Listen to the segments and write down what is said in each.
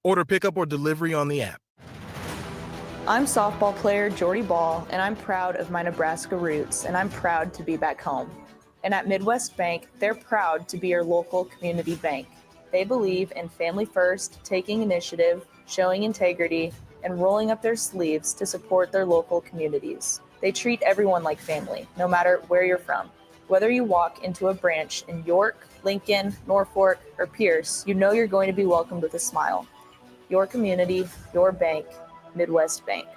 Order pickup or delivery on the app. I'm softball player Jordy Ball, and I'm proud of my Nebraska roots, and I'm proud to be back home. And at Midwest Bank, they're proud to be your local community bank. They believe in family first, taking initiative, showing integrity, and rolling up their sleeves to support their local communities. They treat everyone like family, no matter where you're from. Whether you walk into a branch in York, Lincoln, Norfolk, or Pierce, you know you're going to be welcomed with a smile. Your community, your bank, Midwest Bank.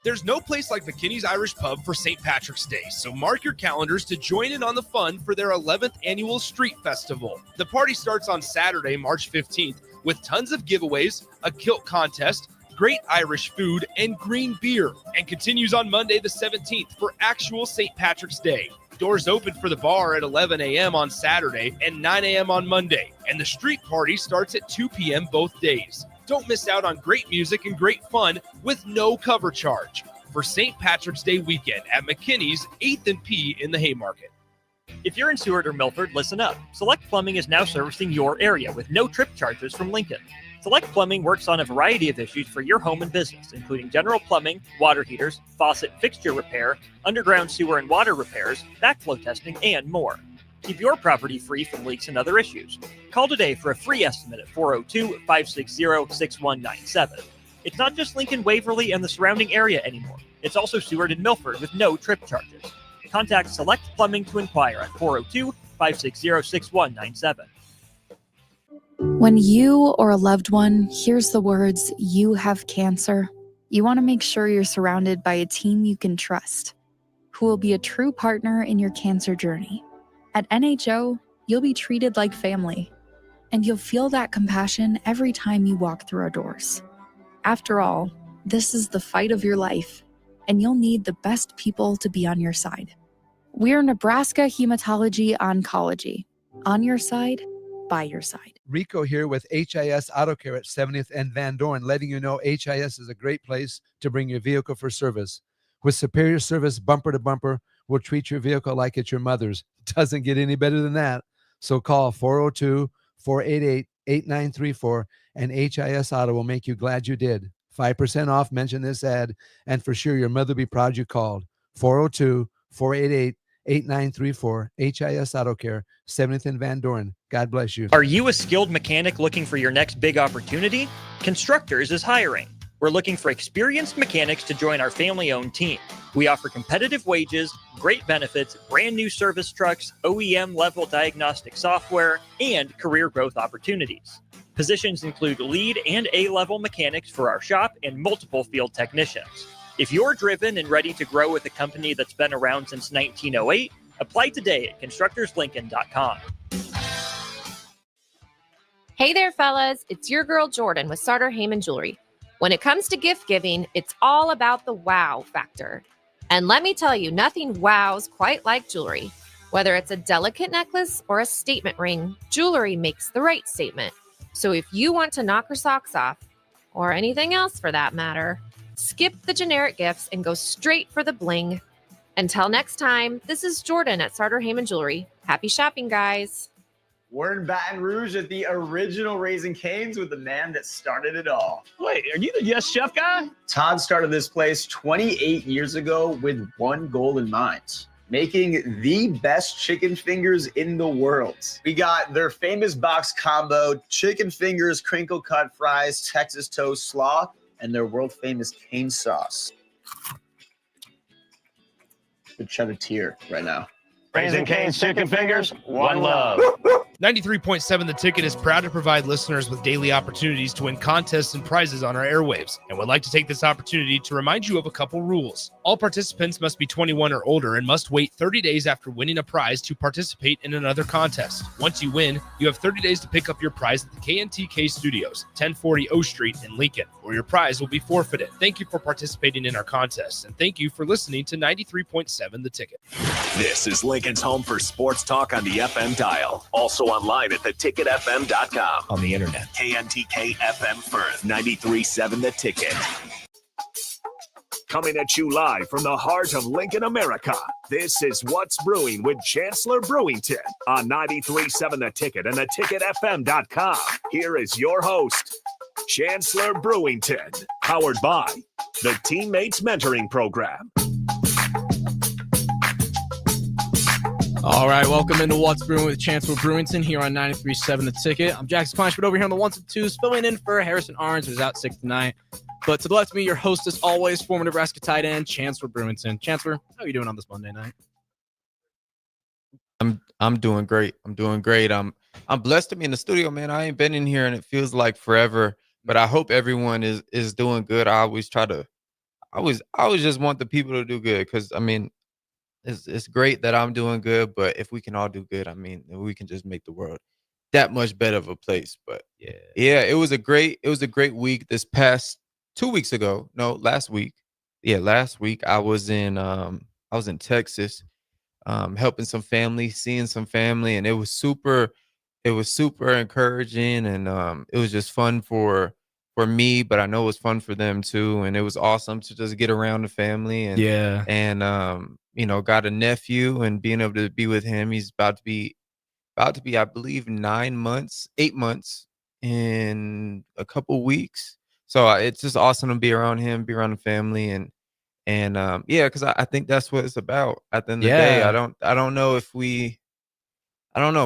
There's no place like McKinney's Irish Pub for St. Patrick's Day, so mark your calendars to join in on the fun for their 11th annual Street Festival. The party starts on Saturday, March 15th, with tons of giveaways, a kilt contest, great Irish food, and green beer, and continues on Monday the 17th for actual St. Patrick's Day. Doors open for the bar at 11 a.m. on Saturday and 9 a.m. on Monday, and the street party starts at 2 p.m. both days. Don't miss out on great music and great fun with no cover charge for St. Patrick's Day weekend at McKinney's 8th and P in the Haymarket. If you're in Seward or Milford, listen up. Select Plumbing is now servicing your area with no trip charges from Lincoln. Select Plumbing works on a variety of issues for your home and business, including general plumbing, water heaters, faucet fixture repair, underground sewer and water repairs, backflow testing, and more. Keep your property free from leaks and other issues. Call today for a free estimate at 402-560-6197. It's not just Lincoln, Waverly, and the surrounding area anymore. It's also Seward and Milford with no trip charges. Contact Select Plumbing to inquire at 402-560-6197. When you or a loved one hears the words, "You have cancer," you want to make sure you're surrounded by a team you can trust, who will be a true partner in your cancer journey. At NHO, you'll be treated like family, and you'll feel that compassion every time you walk through our doors. After all, this is the fight of your life, and you'll need the best people to be on your side. We're Nebraska Hematology Oncology. On your side, by your side. Rico here with HIS Auto Care at 70th and Van Dorn, letting you know HIS is a great place to bring your vehicle for service. With superior service bumper to bumper, we'll treat your vehicle like it's your mother's. Doesn't get any better than that. So call 402-488-8934 and HIS Auto will make you glad you did. 5% off, mention this ad, and for sure your mother will be proud you called. 402-488-8934, HIS Auto Care, 70th and Van Dorn. God bless you. Are you a skilled mechanic looking for your next big opportunity? Constructors is hiring. We're looking for experienced mechanics to join our family-owned team. We offer competitive wages, great benefits, brand new service trucks, OEM-level diagnostic software, and career growth opportunities. Positions include lead and A-level mechanics for our shop and multiple field technicians. If you're driven and ready to grow with a company that's been around since 1908, apply today at constructorslincoln.com. Hey there, fellas. It's your girl Jordan with Sartor Heyman Jewelry. When it comes to gift giving, it's all about the wow factor. And let me tell you, nothing wows quite like jewelry. Whether it's a delicate necklace or a statement ring, jewelry makes the right statement. So if you want to knock her socks off, or anything else for that matter, skip the generic gifts and go straight for the bling. Until next time, this is Jordan at Sartor Heyman Jewelry. Happy shopping, guys. We're in Baton Rouge at the original Raising Cane's with the man that started it all. Wait, are you the Yes Chef guy? Todd started this place 28 years ago with one goal in mind: making the best chicken fingers in the world. We got their famous box combo, chicken fingers, crinkle cut fries, Texas toast slaw, and their world famous cane sauce. Could shed a tear right now. Raising Cane's chicken fingers, one love. 93.7 The Ticket is proud to provide listeners with daily opportunities to win contests and prizes on our airwaves, and would like to take this opportunity to remind you of a couple rules. All participants must be 21 or older and must wait 30 days after winning a prize to participate in another contest. Once you win, you have 30 days to pick up your prize at the KNTK Studios, 1040 O Street in Lincoln, or your prize will be forfeited. Thank you for participating in our contests, and thank you for listening to 93.7 The Ticket. This is Lincoln's home for sports talk on the FM dial. Also online at theticketfm.com. On the internet. KNTK FM Firth, 93.7 The Ticket. Coming at you live from the heart of Lincoln, America. This is What's Brewing with Chancellor Brewington on 93.7 The Ticket and theticketfm.com. Here is your host, Chancellor Brewington, powered by the Teammates Mentoring Program. All right, welcome into What's Brewing with Chancellor Brewington here on 93.7 The Ticket. I'm Jackson Kleinschmidt over here on the ones and twos, filling in for Harrison Arns, who's out sick tonight. But to the left of me, your host as always, former Nebraska tight end, Chancellor Brewington. Chancellor, how are you doing on this Monday night? I'm doing great. I'm blessed to be in the studio, man. I ain't been in here and it feels like forever, but I hope everyone is doing good. I always just want the people to do good, because I mean, it's great that I'm doing good, but if we can all do good, I mean, we can just make the world that much better of a place. But yeah, it was a great week. This past 2 weeks ago, no, last week. Yeah, last week I was in Texas, helping some family, seeing some family, and it was super encouraging, and it was just fun for me, but I know it was fun for them too, and it was awesome to just get around the family and got a nephew and being able to be with him. He's about to be I believe 8 months in a couple weeks. So it's just awesome to be around him, be around the family, and because I think that's what it's about at the end of the day. I don't know if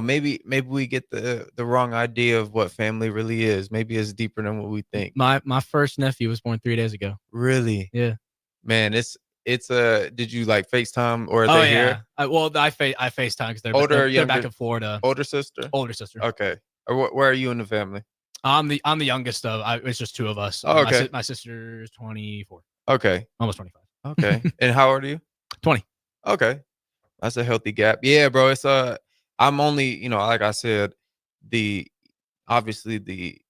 maybe we get the wrong idea of what family really is. Maybe it's deeper than what we think. My first nephew was born 3 days ago. Really? Yeah. Man, it's did you like FaceTime, or are they here? I FaceTime because they're back in Florida. Older sister? Older sister. Okay. Where are you in the family? I'm the youngest of. It's just two of us. Oh, okay. My sister's 24. Okay. Almost 25. Okay. And how old are you? 20. Okay. That's a healthy gap. Yeah, bro. It's I'm only, like I said, obviously the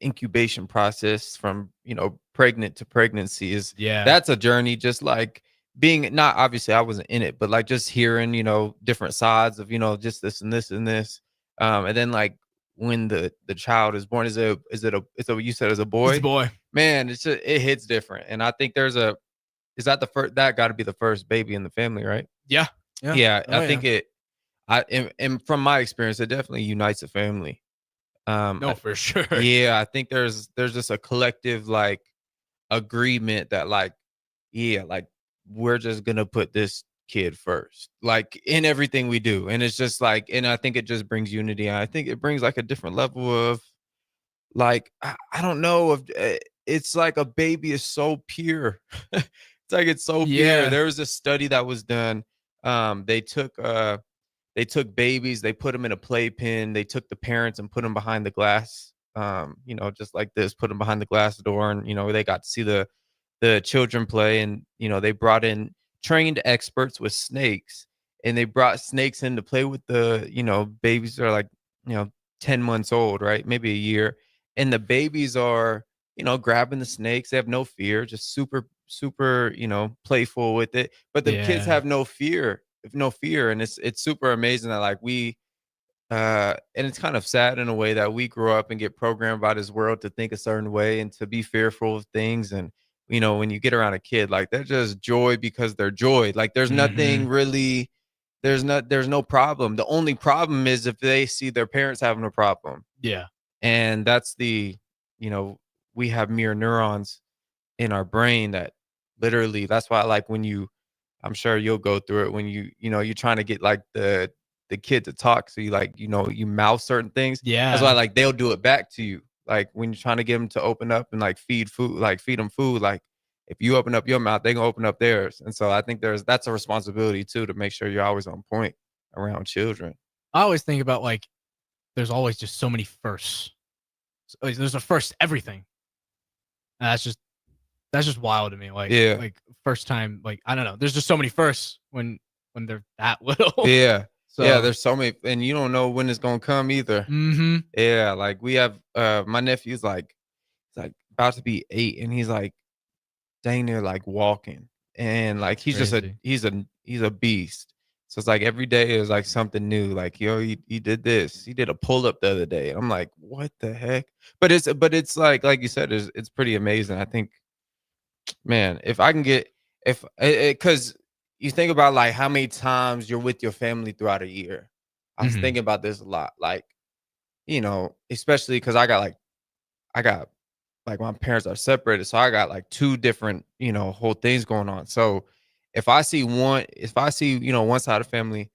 incubation process from, pregnant to pregnancy that's a journey, just like being, not obviously I wasn't in it, but like just hearing, different sides of, just this and this and this. And then like when the child is born, you said as a boy? It's a boy. Man, it hits different. And I think is that the first, that got to be the first baby in the family, right? Yeah. I think and from my experience, it definitely unites a family. No, for sure. Yeah, I think there's just a collective like agreement that like we're just gonna put this kid first, like in everything we do, and it's just like, and I think it just brings unity. I think it brings like a different level of like I don't know if it's like a baby is so pure. It's like it's so pure. There was a study that was done. They took babies, they put them in a playpen, they took the parents and put them behind the glass, just like this, put them behind the glass door, and they got to see the children play, and they brought in trained experts with snakes, and they brought snakes in to play with the babies that are like 10 months old, right, maybe a year, and the babies are grabbing the snakes. They have no fear, just super playful with it, but the kids have no fear, and it's super amazing that like we and it's kind of sad in a way that we grow up and get programmed by this world to think a certain way and to be fearful of things. And when you get around a kid, like they're just joy because they're joy. Like there's nothing really, there's no problem. The only problem is if they see their parents having a problem. Yeah. And that's we have mirror neurons in our brain that literally, that's why like when I'm sure you'll go through it when you're trying to get like the kid to talk, so you mouth certain things. Yeah, that's why like they'll do it back to you, like when you're trying to get them to open up and like feed them food, like if you open up your mouth, they're gonna open up theirs. And so I think that's a responsibility too, to make sure you're always on point around children. I always think about like there's always just so many firsts. There's a first everything, and that's just wild to me. Like, like first time, like I don't know. There's just so many firsts when they're that little. Yeah, so, yeah. There's so many, and you don't know when it's gonna come either. Mm-hmm. Yeah, like we have my nephew's like about to be 8, and he's like dang near like walking, and like he's crazy. He's a beast. So it's like every day is like something new. Like, he did this. He did a pull up the other day. And I'm like, what the heck? But it's like you said, it's pretty amazing. I think, man, if I can get, because you think about like how many times you're with your family throughout a year. I was thinking about this a lot. Like, especially because I got like got like my parents are separated, so I got like two different, whole things going on. So if I see one side of family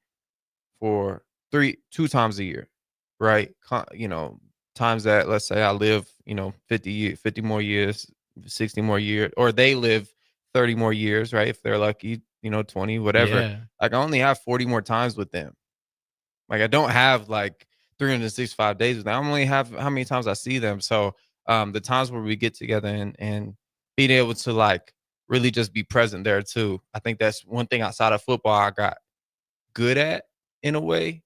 for 2 times a year, right? Times that, let's say I live, 50 more years, 60 more years, or they live 30 more years, right? If they're lucky, 20, whatever. Yeah. Like I only have 40 more times with them. Like I don't have like 365 days with them. I only have how many times I see them. So the times where we get together and being able to like really just be present there too. I think that's one thing outside of football I got good at in a way,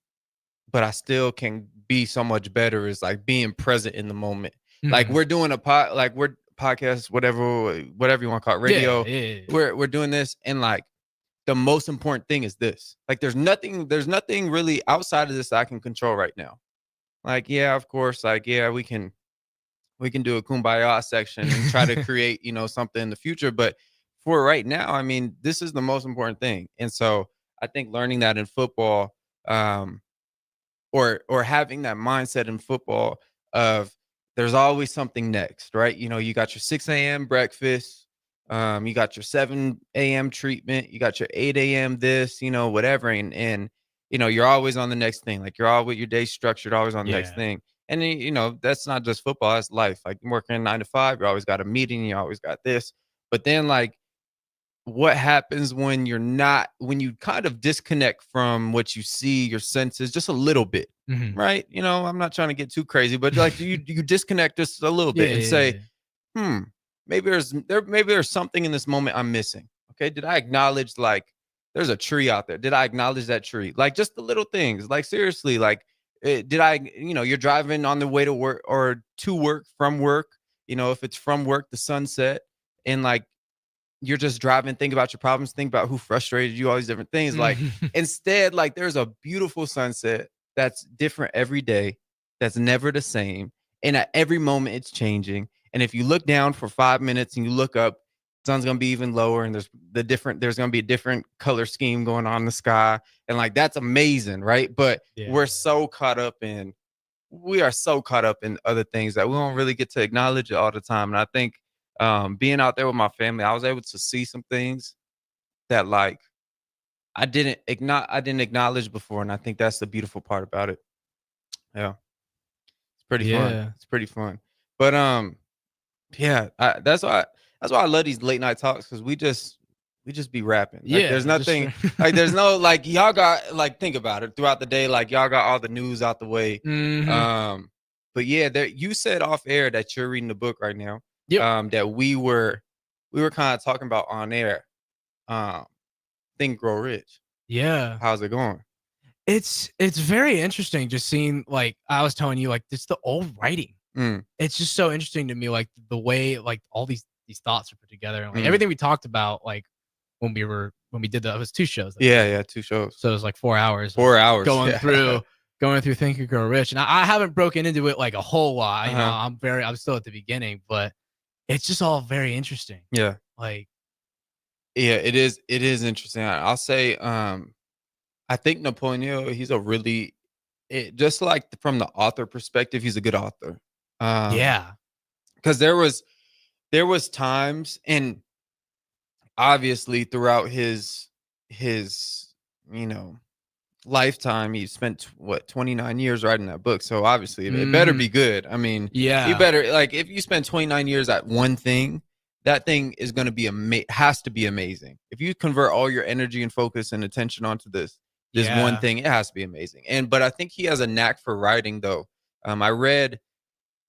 but I still can be so much better is like being present in the moment. Like we're doing we're podcast, whatever you want to call it, radio. Yeah. We're doing this, and like the most important thing is this. Like there's nothing really outside of this that I can control right now. Like, yeah, of course, like, yeah, we can do a kumbaya section and try to create, something in the future. But for right now, I mean, this is the most important thing. And so I think learning that in football, or having that mindset in football of there's always something next, right? You got your 6 a.m. breakfast, you got your 7 a.m. treatment, you got your 8 a.m. this, whatever. And you're always on the next thing. Like you're always your day structured, always on the next thing. And then, that's not just football, that's life. Like you're working 9 to 5, you always got a meeting, you always got this. But then like what happens when you kind of disconnect from what you see, your senses just a little bit, right? I'm not trying to get too crazy, but like you disconnect just a little bit and say, maybe there's something in this moment I'm missing. Okay. Did I acknowledge like there's a tree out there? Did I acknowledge that tree? Like just the little things, like seriously, like did I, you're driving on the way to work or to work from work, if it's from work, the sunset, and like, you're just driving, think about your problems, think about who frustrated you, all these different things. Like instead, like there's a beautiful sunset that's different every day, that's never the same. And at every moment it's changing. And if you look down for 5 minutes and you look up, sun's gonna be even lower, and there's gonna be a different color scheme going on in the sky. And like that's amazing, right? But we are so caught up in other things that we don't really get to acknowledge it all the time. And I think being out there with my family, I was able to see some things that like I didn't acknowledge before, and I think that's the beautiful part about it. Yeah, it's pretty fun. It's pretty fun. But yeah, that's why I love these late night talks, because we just be rapping. Like, there's nothing like there's no like y'all got like think about it throughout the day. Like y'all got all the news out the way. But yeah, you said off air that you're reading the book right now. Yep. That we were kind of talking about on air. Think Grow Rich. Yeah. How's it going? It's very interesting just seeing, like I was telling you, like it's the old writing. It's just so interesting to me, like the way like all these thoughts are put together, and like everything we talked about, like when we did it was 2 shows. Yeah, 2 shows. So it was like 4 hours. 4 hours going through Think and Grow Rich. And I haven't broken into it like a whole lot. I'm still at the beginning, but it's just all very interesting. Yeah. Like, yeah, it is interesting. I'll say, I think Napoleon Hill, he's a really, just like from the author perspective, he's a good author. Yeah. Because there was times, and obviously throughout his lifetime, he spent 29 years writing that book. So obviously it better be good. I mean, yeah, you better, like, if you spend 29 years at one thing, that thing is going to be has to be amazing. If you convert all your energy and focus and attention onto this one thing, it has to be amazing. But I think he has a knack for writing, though. I read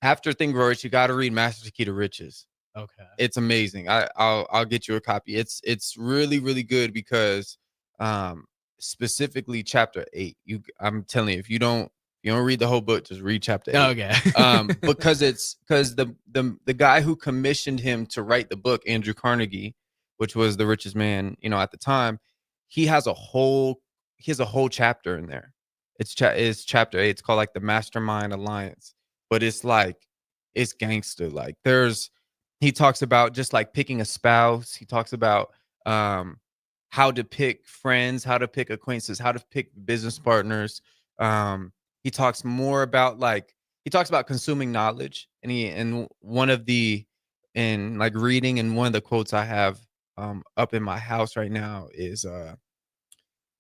after Think Grow Rich, you got to read Master Key to Riches. Okay, it's amazing. I'll get you a copy. It's really, really good, because specifically chapter 8. I'm telling you, if you don't read the whole book, just read chapter 8. Okay. Because the guy who commissioned him to write the book, Andrew Carnegie, which was the richest man, at the time, he has a whole chapter in there. It's chapter 8. It's called like the Mastermind Alliance, but it's like, it's gangster. Like he talks about just like picking a spouse. He talks about how to pick friends, how to pick acquaintances, how to pick business partners. He talks more about consuming knowledge and one of the, and like reading, and one of the quotes I have up in my house right now is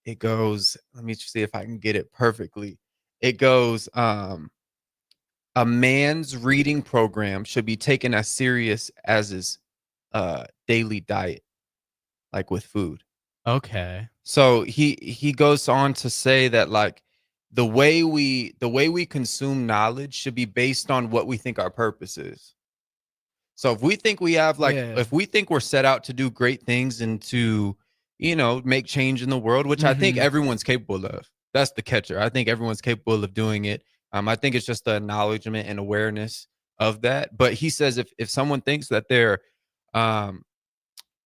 it goes, let me see if I can get it perfectly. It goes, a man's reading program should be taken as serious as his daily diet, like with food. Okay. So he goes on to say that like the way we consume knowledge should be based on what we think our purpose is. So if we think we have like, Yeah. if we think we're set out to do great things and to, make change in the world, which I think Mhm. everyone's capable of. That's the catcher. I think everyone's capable of doing it. I think it's just the acknowledgement and awareness of that. But he says if someone thinks that they're um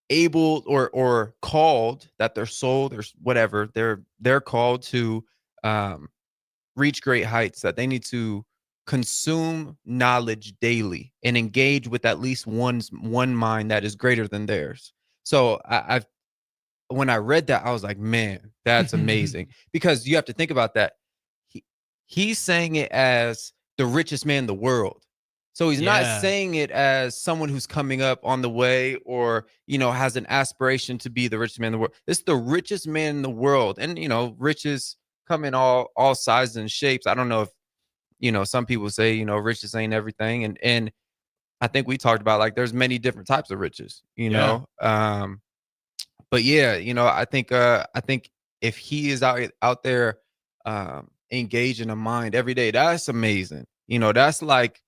able or called, that their soul, there's whatever, they're called to um reach great heights, that they need to consume knowledge daily and engage with at least one mind that is greater than theirs. So I've when I read that, I was like, man, that's amazing. Because you have to think about that. He, he's saying it as the richest man in the world. So he's not Yeah. saying it as someone who's coming up on the way or, has an aspiration to be the richest man in the world. It's the richest man in the world. And, riches come in all sizes and shapes. I don't know if, some people say, riches ain't everything. And I think we talked about like there's many different types of riches, Yeah. but yeah, I think if he is out there engaging a mind every day, that's amazing. That's like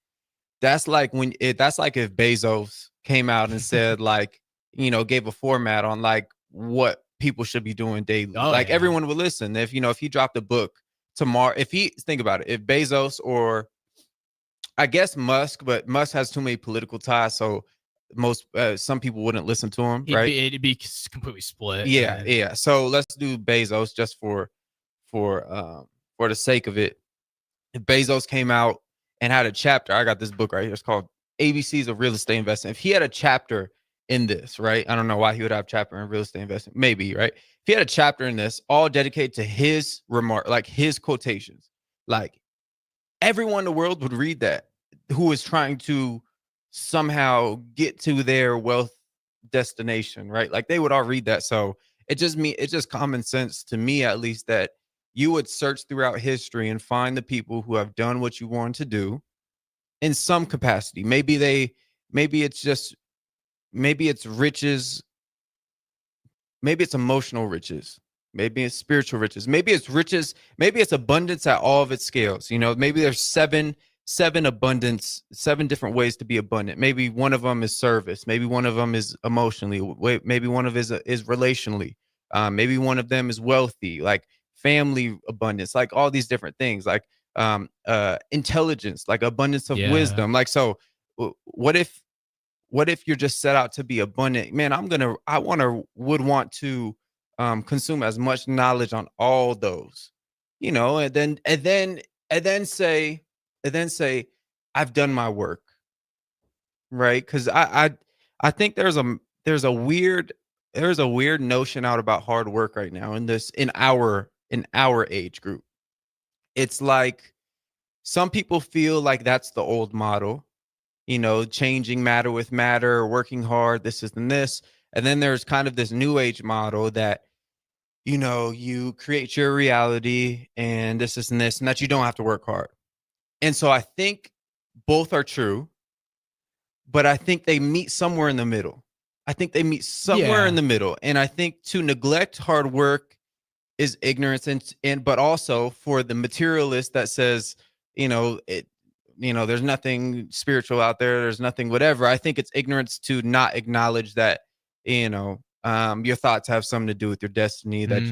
if Bezos came out and said like, gave a format on like what people should be doing daily. Oh, Like yeah. everyone would listen. If he dropped a book tomorrow, if he think about it, if Bezos or I guess Musk, but Musk has too many political ties, so some people wouldn't listen to him, right? It'd be completely split. Yeah, and- yeah. So let's do Bezos just for the sake of it. If Bezos came out and had a chapter, I got this book right here. It's called ABCs of Real Estate Investing. If he had a chapter in this, right? I don't know why he would have a chapter in real estate investing. Maybe, right? If he had a chapter in this, all dedicated to his remark, like his quotations, like everyone in the world would read that who is trying to somehow get to their wealth destination, right? Like they would all read that. So it's just common sense to me, at least, that you would search throughout history and find the people who have done what you want to do in some capacity. Maybe it's riches, maybe it's emotional riches, maybe it's spiritual riches, maybe it's riches, maybe it's abundance at all of its scales. Maybe there's seven different ways to be abundant. Maybe one of them is service, maybe one of them is emotionally, maybe one of is relationally, maybe one of them is wealthy, like family abundance, like all these different things, like intelligence, like abundance of wisdom. Like, so what if you're just set out to be abundant? Man, would want to consume as much knowledge on all those, and then say, I've done my work, right? Because I think there's a weird notion out about hard work right now in our age group. It's like some people feel like that's the old model, changing matter with matter, working hard, this is and this. And then there's kind of this new age model that, you create your reality and this is and this, and that you don't have to work hard. And so I think both are true, but I think they meet somewhere in the middle. In the middle. And I think to neglect hard work is ignorance, and but also for the materialist that says, there's nothing spiritual out there, there's nothing whatever. I think it's ignorance to not acknowledge that, your thoughts have something to do with your destiny, that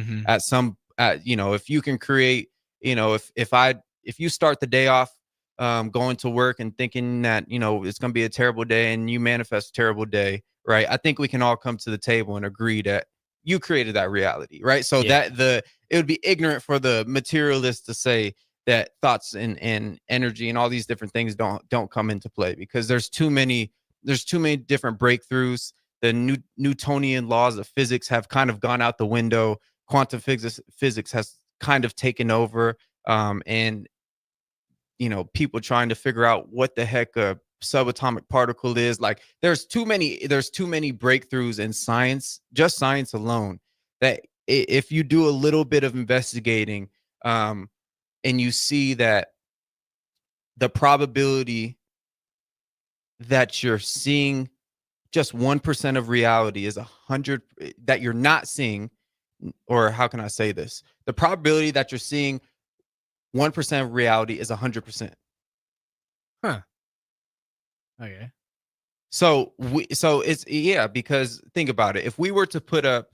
if you can create, if you start the day off going to work and thinking that, it's going to be a terrible day, and you manifest a terrible day, right? I think we can all come to the table and agree that you created that reality, right? So it would be ignorant for the materialist to say that thoughts and energy and all these different things don't come into play, because there's too many different breakthroughs. The Newtonian laws of physics have kind of gone out the window. Quantum physics has kind of taken over, and people trying to figure out what the heck a subatomic particle is. Like there's too many breakthroughs in science, just science alone, that if you do a little bit of investigating, and you see that the probability that you're seeing just 1% of reality is 100 that you're not seeing, or how can I say this? The probability that you're seeing 1% of reality is 100%. Huh. Okay. So it's because think about it. If we were to put up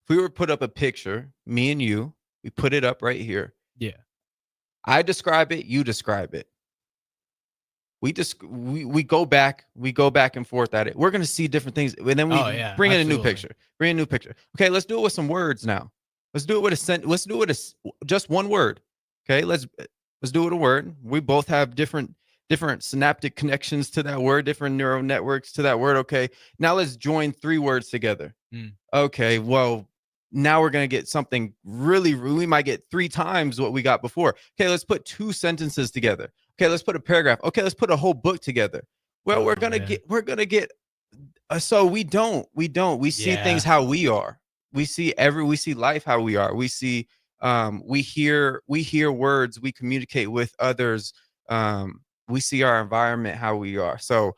a picture, me and you, we put it up right here. Yeah. I describe it, you describe it. We go back and forth at it. We're gonna see different things, and then we bring in a new picture. Bring in a new picture. Okay, let's do it with some words now. Let's do it with let's do it with just one word. Okay, let's do it with a word. We both have different synaptic connections to that word, different neural networks to that word. Okay, now let's join 3 words together. Okay, well, now we're gonna get something we might get 3 times what we got before. Okay, let's put 2 sentences together. Okay, let's put a paragraph. Okay, let's put a whole book together. Well, we're gonna get. So we see things how we are. We see life how we are. We see, we hear words. We communicate with others. We see our environment how we are. So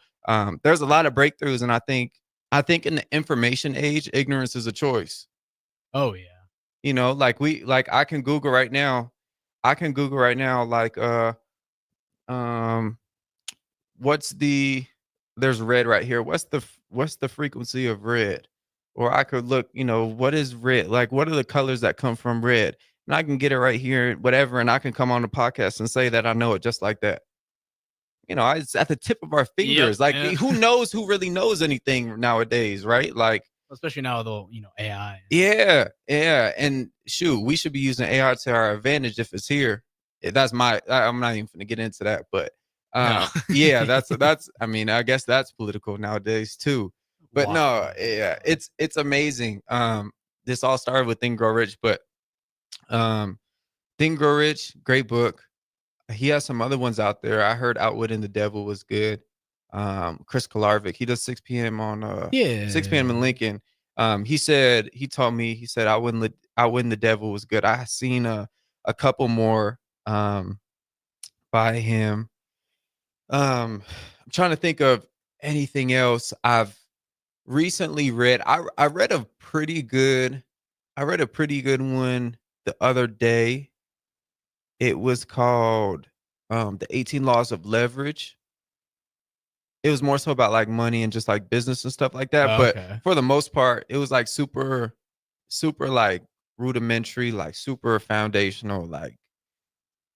there's a lot of breakthroughs, and I think in the information age, ignorance is a choice. Oh yeah. You know, I can Google right now. Like there's red right here. What's the frequency of red? Or I could look, what is red? Like, what are the colors that come from red? And I can get it right here, whatever, and I can come on the podcast and say that I know it just like that. It's at the tip of our fingers. Who knows who really knows anything nowadays, right? Like, especially now with AI. Yeah. And shoot, we should be using AI to our advantage if it's here. I'm not even gonna get into that, but yeah, that's I mean, I guess that's political nowadays too. But no, yeah, it's amazing. This all started with Think Grow Rich, but Think Grow Rich, great book. He has some other ones out there. I heard Outwitting the Devil was good. Chris Kolarvik, he does 6 p.m. on 6 p.m. in Lincoln. He said Outwitting the Devil was good. I seen a couple more by him. I'm trying to think of anything else I've recently read. I read a pretty good one the other day. It was called The 18 Laws of Leverage. It was more so about like money and just like business and stuff like that. But for the most part, it was like super like rudimentary, like super foundational, like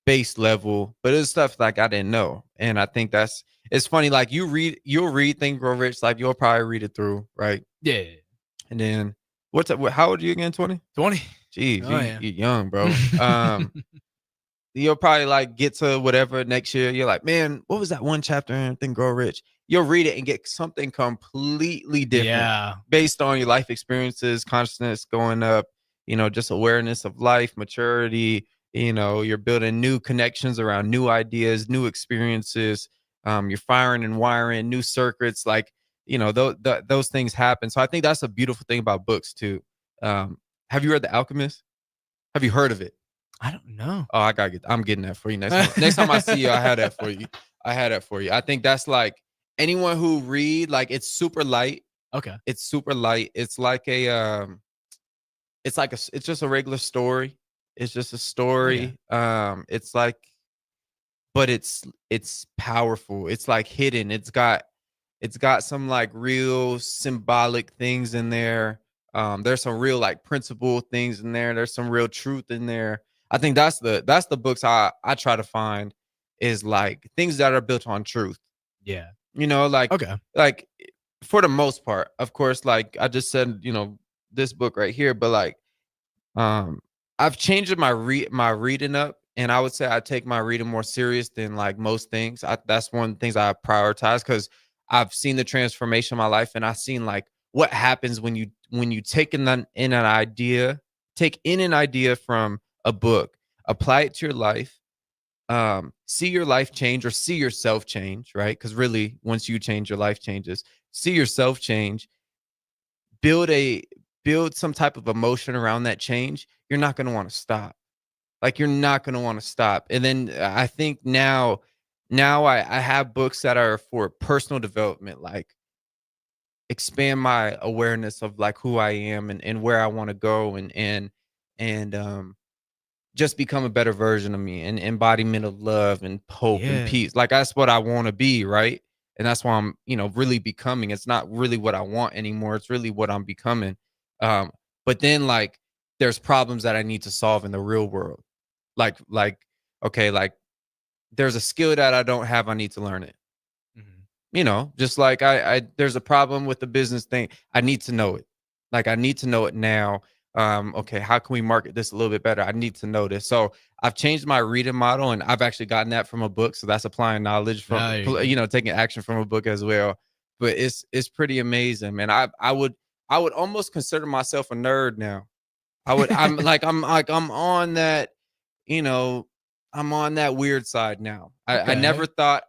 base level. But it's stuff like I didn't know. And I think it's funny. Like you'll read Think Grow Rich, like you'll probably read it through, right? Yeah. And then how old are you again? 20? 20. Jeez, you're young, bro. You'll probably like get to whatever next year. You're like, man, what was that one chapter in Think Grow Rich? You'll read it and get something completely different based on your life experiences, consciousness going up, just awareness of life, maturity. You're building new connections around new ideas, new experiences. You're firing and wiring new circuits. Like, those things happen. So I think that's a beautiful thing about books too. Have you read The Alchemist? Have you heard of it? I don't know. Oh, I'm getting that for you next time I see you. I had that for you. I think that's like anyone who read, like it's super light. Okay. It's super light. It's like it's just a regular story. It's just a story. Okay. It's like, but it's powerful. It's like hidden. It's got some like real symbolic things in there. There's some real like principle things in there. There's some real truth in there. I think that's the books I try to find, is like things that are built on truth. Yeah. Like for the most part, of course, like I just said, this book right here, but like I've changed my reading up, and I would say I take my reading more serious than like most things. That's one of the things I prioritize, because I've seen the transformation in my life, and I've seen like what happens when you take in an idea from a book, apply it to your life, see your life change or see yourself change, right? Because really, once you change, your life changes. See yourself change. Build some type of emotion around that change. You're not going to want to stop. Like, you're not going to want to stop. And then I think now I have books that are for personal development, like expand my awareness of like who I am and where I want to go and just become a better version of me and embodiment of love and hope and peace. Like, that's what I want to be, right? And that's why I'm, really becoming. It's not really what I want anymore. It's really what I'm becoming. But then, like, there's problems that I need to solve in the real world. Like, okay, like there's a skill that I don't have. I need to learn it. Just like I there's a problem with the business thing. I need to know it. Like, I need to know it now. Okay, how can we market this a little bit better? I need to know this. So I've changed my reading model, and I've actually gotten that from a book. So that's applying knowledge from, taking action from a book as well. But it's pretty amazing, man. I would almost consider myself a nerd now. I'm on that, I'm on that weird side now. I never thought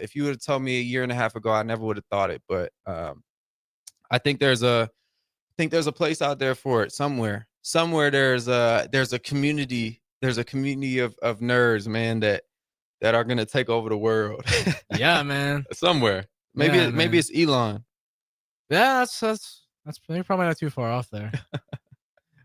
if you would have told me a year and a half ago, I never would have thought it. But I think there's a place out there for it somewhere. There's a community of nerds, man, that are gonna take over the world. Yeah, man. Somewhere. Maybe it's Elon. Yeah, that's you're probably not too far off there.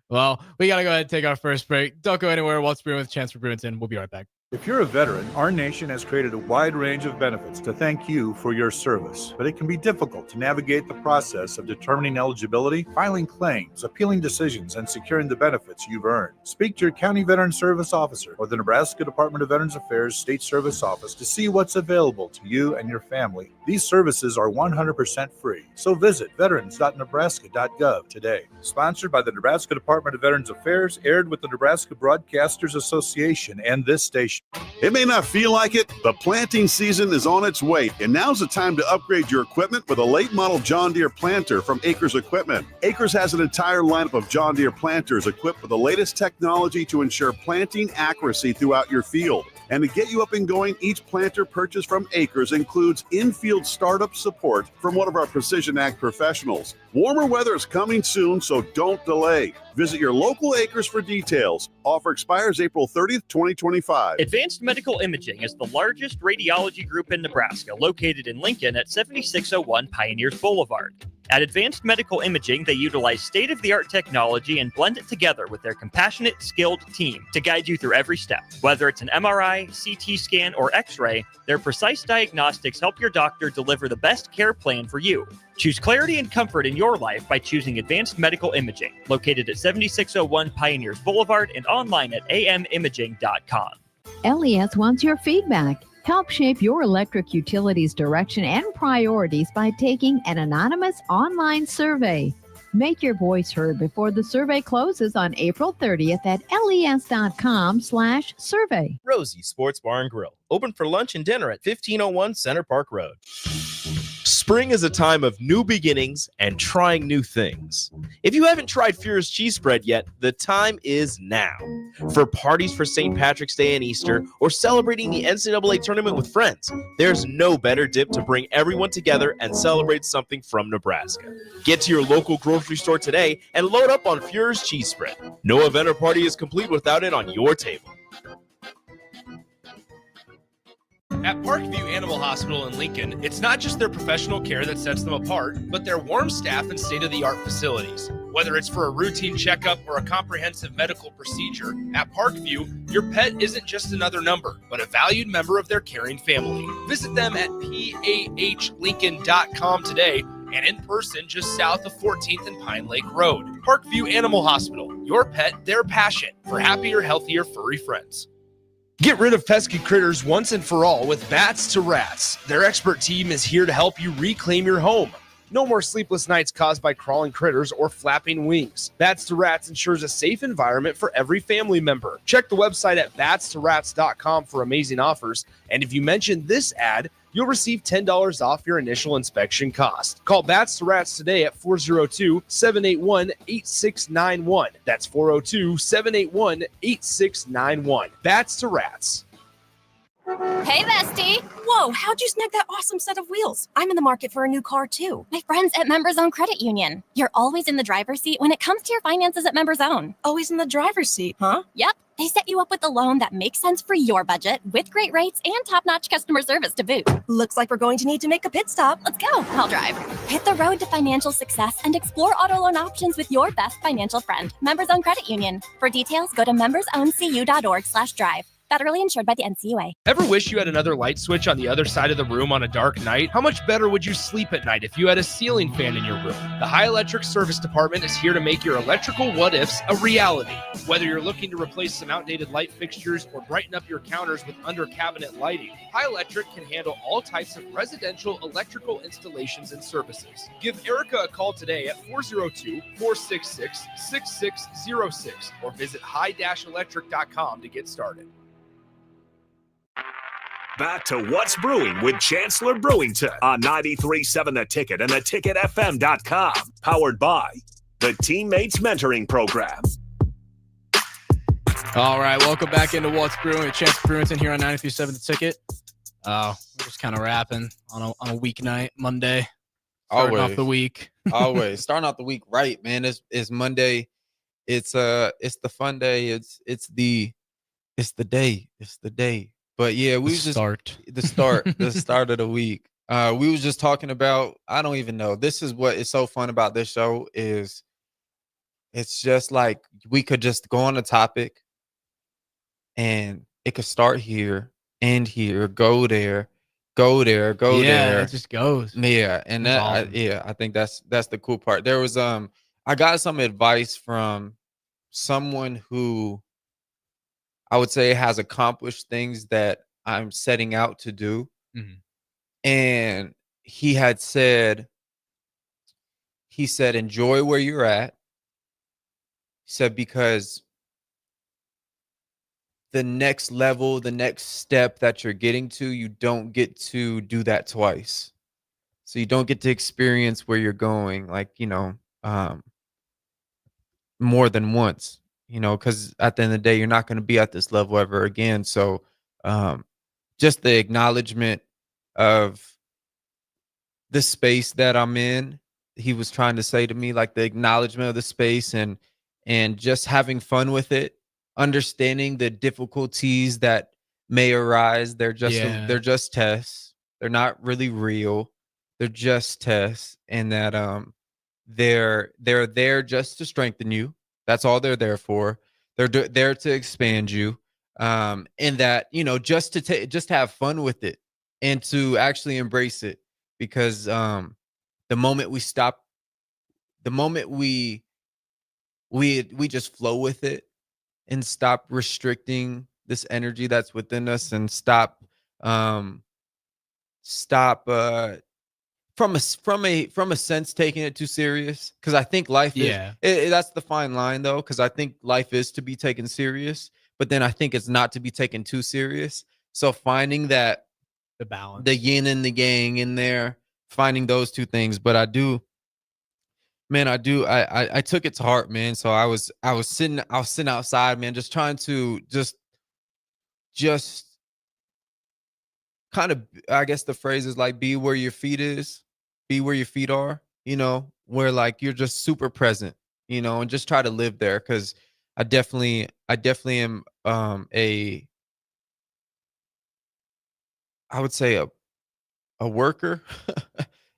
Well, we gotta go ahead and take our first break. Don't go anywhere. What's Brewing with Chancellor Brewington. We'll be right back. If you're a veteran, our nation has created a wide range of benefits to thank you for your service, but it can be difficult to navigate the process of determining eligibility, filing claims, appealing decisions, and securing the benefits you've earned. Speak to your County Veteran Service Officer or the Nebraska Department of Veterans Affairs State Service Office to see what's available to you and your family. These services are 100% free, so visit veterans.nebraska.gov today. Sponsored by the Nebraska Department of Veterans Affairs, aired with the Nebraska Broadcasters Association and this station. It may not feel like it, but planting season is on its way, and now's the time to upgrade your equipment with a late model John Deere planter from Acres Equipment. Acres has an entire lineup of John Deere planters equipped with the latest technology to ensure planting accuracy throughout your field. And to get you up and going, each planter purchased from Acres includes in-field startup support from one of our Precision Ag professionals. Warmer weather is coming soon, so don't delay. Visit your local Acres for details. Offer expires April 30th, 2025. Advanced Medical Imaging is the largest radiology group in Nebraska, located in Lincoln at 7601 Pioneers Boulevard. At Advanced Medical Imaging, they utilize state-of-the-art technology and blend it together with their compassionate, skilled team to guide you through every step. Whether it's an MRI, CT scan, or X-ray, their precise diagnostics help your doctor deliver the best care plan for you. Choose clarity and comfort in your life by choosing Advanced Medical Imaging, located at 7601 Pioneers Boulevard and online at amimaging.com. LES wants your feedback. Help shape your electric utility's direction and priorities by taking an anonymous online survey. Make your voice heard before the survey closes on April 30th at les.com/survey. Rosie Sports Bar and Grill, open for lunch and dinner at 1501 Center Park Road. Spring is a time of new beginnings and trying new things. If you haven't tried Fuhrer's cheese spread yet, the time is now. For parties for St. Patrick's Day and Easter, or celebrating the NCAA tournament with friends, there's no better dip to bring everyone together and celebrate something from Nebraska. Get to your local grocery store today and load up on Fuhrer's cheese spread. No event or party is complete without it on your table. At Parkview Animal Hospital in Lincoln, it's not just their professional care that sets them apart, but their warm staff and state-of-the-art facilities. Whether it's for a routine checkup or a comprehensive medical procedure, at Parkview, your pet isn't just another number, but a valued member of their caring family. Visit them at pahlincoln.com today and in person just south of 14th and Pine Lake Road. Parkview Animal Hospital, your pet, their passion for happier, healthier, furry friends. Get rid of pesky critters once and for all with Bats to Rats. Their expert team is here to help you reclaim your home. No more sleepless nights caused by crawling critters or flapping wings. Bats to Rats ensures a safe environment for every family member. Check the website at batstorats.com for amazing offers. And if you mention this ad, you'll receive $10 off your initial inspection cost. Call Bats to Rats today at 402-781-8691. That's 402-781-8691. Bats to Rats. Hey, bestie. Whoa, how'd you snag that awesome set of wheels? I'm in the market for a new car, too. My friends at Members Own Credit Union. You're always in the driver's seat when it comes to your finances at Members Own. Always in the driver's seat, huh? Yep. They set you up with a loan that makes sense for your budget with great rates and top-notch customer service to boot. Looks like we're going to need to make a pit stop. Let's go. I'll drive. Hit the road to financial success and explore auto loan options with your best financial friend, Members Own Credit Union. For details, go to membersowncu.org/drive. Federally insured by the NCUA. Ever wish you had another light switch on the other side of the room on a dark night? How much better would you sleep at night if you had a ceiling fan in your room? The High Electric Service Department is here to make your electrical what-ifs a reality. Whether you're looking to replace some outdated light fixtures or brighten up your counters with under-cabinet lighting, High Electric can handle all types of residential electrical installations and services. Give Erica a call today at 402-466-6606 or visit high-electric.com to get started. Back to What's Brewing with Chancellor Brewington on 93.7 The Ticket and theticketfm.com. Powered by the Teammates Mentoring Program. All right, welcome back into What's Brewing with Chancellor Brewington here on 93.7 The Ticket. We're just kind of rapping on a weeknight, Monday. Starting off the week. Always. Starting off the week right, man. It's Monday. It's the fun day. It's the day. But yeah, we the start of the week. We was just talking about, I don't even know. This is what is so fun about this show is it's just like we could just go on a topic and it could start here, end here, go there. Yeah, it just goes. Yeah, and that awesome. I think that's the cool part. There was I got some advice from someone who I would say has accomplished things that I'm setting out to do. Mm-hmm. And he said, enjoy where you're at. He said, because the next level, the next step that you're getting to, you don't get to do that twice. So you don't get to experience where you're going, like, more than once. Because at the end of the day, you're not going to be at this level ever again. So just the acknowledgement of the space that I'm in, he was trying to say to me, like the acknowledgement of the space and just having fun with it, understanding the difficulties that may arise. They're just tests. They're not really real. They're just tests, and that they're there just to strengthen you. That's all they're there for. They're there to expand you, and that just to have fun with it and to actually embrace it. Because the moment we stop, the moment we just flow with it and stop restricting this energy that's within us and stop from a sense taking it too serious, because I think life is that's the fine line though, because I think life is to be taken serious, but then I think it's not to be taken too serious. So finding that the balance, the yin and the yang in there, finding those two things. But I took it to heart, man. So I was sitting outside, man, just trying to just kind of, I guess the phrase is like, be where your feet are, where like you're just super present, and just try to live there. Cause I definitely am I would say a worker.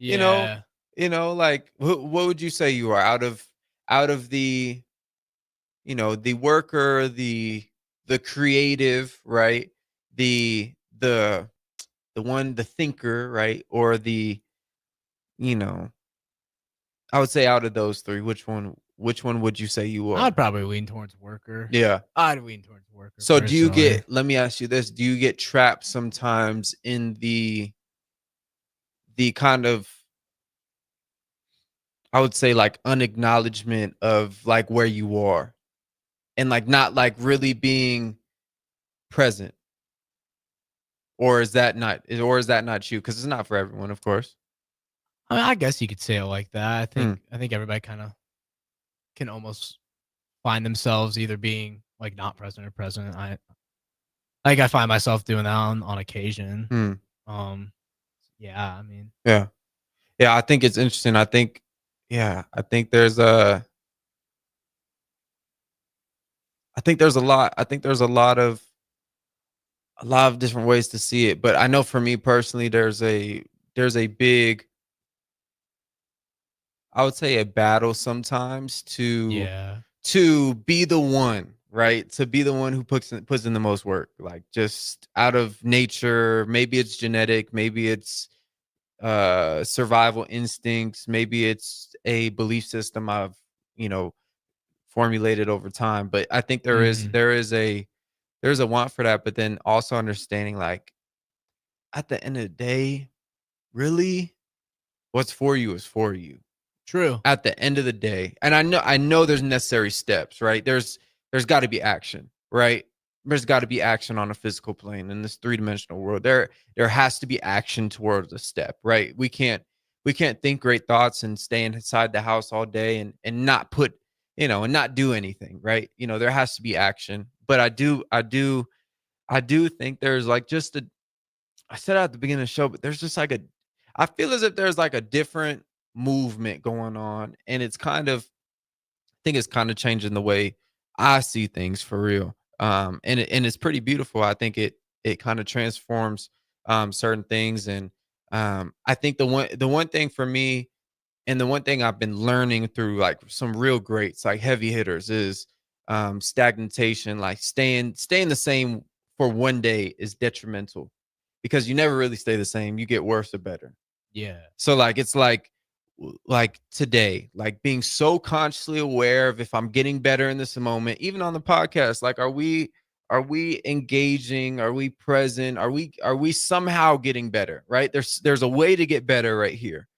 Like what would you say you are out of the the worker, the creative, right? The thinker, right? Or the I would say out of those three, which one would you say you are? I'd probably lean towards worker. Yeah. I'd lean towards worker. So let me ask you this, do you get trapped sometimes in the kind of, I would say, like unacknowledgement of like where you are and like not like really being present? Or is that not you? Because it's not for everyone, of course. I guess you could say it like that. I think everybody kind of can almost find themselves either being like not president or president. I find myself doing that on occasion. Yeah, I mean, Yeah. I think it's interesting. I think there's a lot of different ways to see it. But I know for me personally, there's a big, I would say, a battle sometimes to be the one, right? To be the one who puts in the most work, like just out of nature. Maybe it's genetic, maybe it's survival instincts, maybe it's a belief system I've, formulated over time. But I think there's a want for that, but then also understanding, like, at the end of the day, really, what's for you is for you. True. At the end of the day. And I know there's necessary steps, right? There's got to be action, right? There's got to be action on a physical plane in this three-dimensional world. There has to be action towards a step, right? We can't think great thoughts and stay inside the house all day and not put, and not do anything, right? There has to be action. But I do think there's like I said at the beginning of the show, but there's just like I feel as if there's like a different movement going on, and I think it's kind of changing the way I see things for real. And it's pretty beautiful. I think it kind of transforms certain things. And I think the one thing for me, and the one thing I've been learning through like some real greats, like heavy hitters, is stagnation. Like staying the same for one day is detrimental, because you never really stay the same. You get worse or better. Yeah. So like it's like today, like being so consciously aware of if I'm getting better in this moment, even on the podcast. Like, are we engaging? Are we present? Are we somehow getting better? Right? There's a way to get better right here.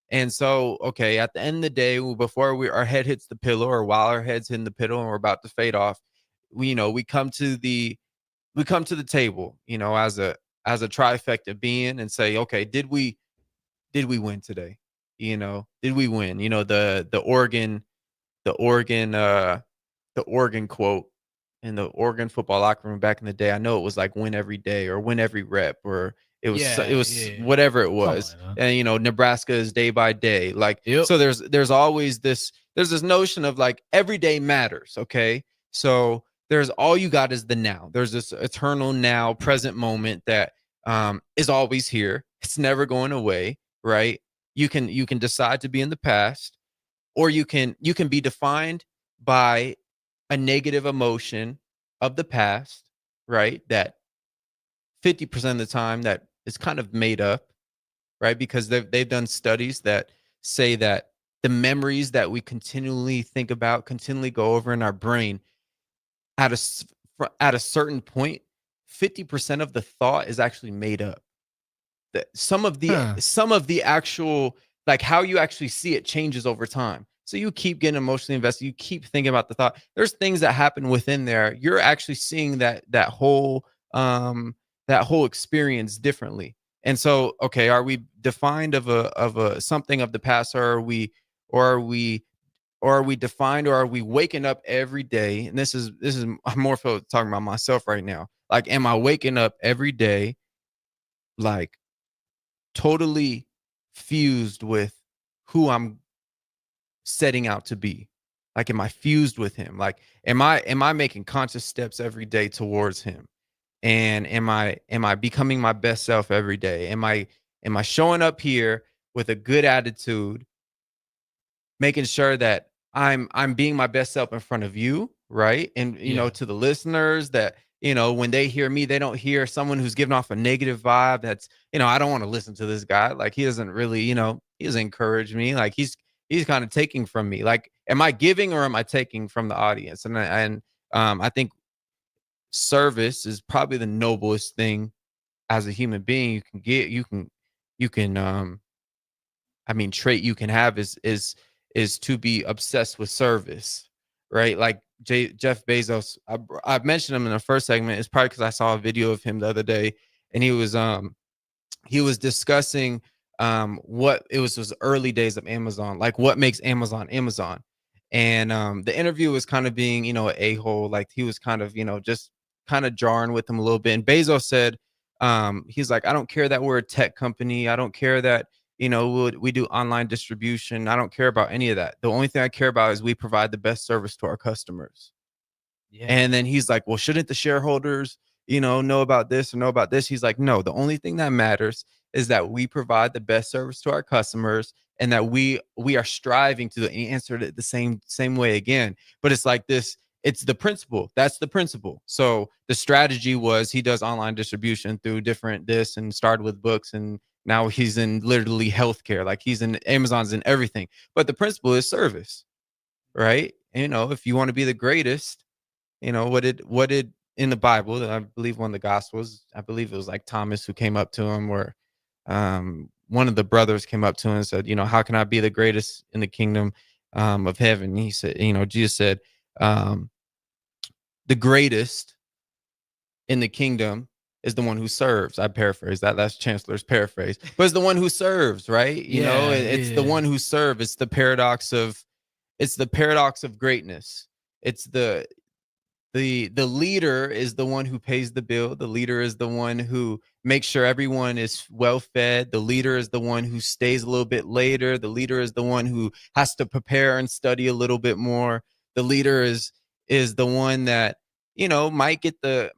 And so, okay, at the end of the day, before our head hits the pillow, or while our head's hitting the pillow and we're about to fade off, we come to the table, as a trifecta being, and say, okay, did we win today? Did we win? The Oregon quote in the Oregon football locker room back in the day. I know it was like win every day, or win every rep, or it was whatever it was. Like, and Nebraska is day by day. Like, so there's always this notion of like every day matters. Okay. So there's all you got is the now. There's this eternal now, present moment that is always here. It's never going away, right? You can decide to be in the past, or you can be defined by a negative emotion of the past, right? That 50% of the time that is kind of made up, right? Because they've done studies that say that the memories that we continually think about, continually go over in our brain, at a certain point, 50% of the thought is actually made up. Some of the actual, like how you actually see it, changes over time. So you keep getting emotionally invested. You keep thinking about the thought. There's things that happen within there. You're actually seeing that whole experience differently. And so, okay, are we defined of a something of the past, or are we defined, or are we waking up every day? And this is I'm more talking about myself right now. Like, am I waking up every day like totally fused with who I'm setting out to be? Like, am I fused with him? Like, am I making conscious steps every day towards him? And am I becoming my best self every day? Am I showing up here with a good attitude, making sure that I'm being my best self in front of you, right? And to the listeners, that when they hear me, they don't hear someone who's giving off a negative vibe. That's, I don't want to listen to this guy. Like, he doesn't really, he doesn't encourage me. Like, he's kind of taking from me. Like, am I giving, or am I taking from the audience? And I think service is probably the noblest thing as a human being you can get. Trait you can have is to be obsessed with service, right? Like Jeff Bezos, I mentioned him in the first segment. It's probably because I saw a video of him the other day, and he was discussing what it was those early days of Amazon, like what makes Amazon Amazon. And the interview was kind of being, you know, an a-hole, like he was kind of, you know, just kind of jarring with him a little bit. And Bezos said, he's like, I don't care that we're a tech company. I don't care that, you know, we do online distribution. I don't care about any of that. The only thing I care about is we provide the best service to our customers. Yeah. And then he's like, well, shouldn't the shareholders, you know about this or know about this? He's like, no, the only thing that matters is that we provide the best service to our customers, and that we are striving to. And he answered it the same way again. But it's like this, it's the principle. That's the principle. So the strategy was he does online distribution through different this, and started with books, and now he's in literally healthcare. Like he's in Amazon's in everything. But the principle is service, right? And, you know, if you want to be the greatest, you know, what did in the Bible, I believe one of the Gospels, I believe it was like Thomas who came up to him, or one of the brothers came up to him and said, you know, how can I be the greatest in the kingdom of heaven? And he said, you know, Jesus said, the greatest in the kingdom is the one who serves. I paraphrase that. That's Chancellor's paraphrase, but it's the one who serves, right? You know, it's the one who serves. It's the paradox of greatness. It's the leader is the one who pays the bill. The leader is the one who makes sure everyone is well fed. The leader is the one who stays a little bit later. The leader is the one who has to prepare and study a little bit more. The leader is the one that, you know, might get the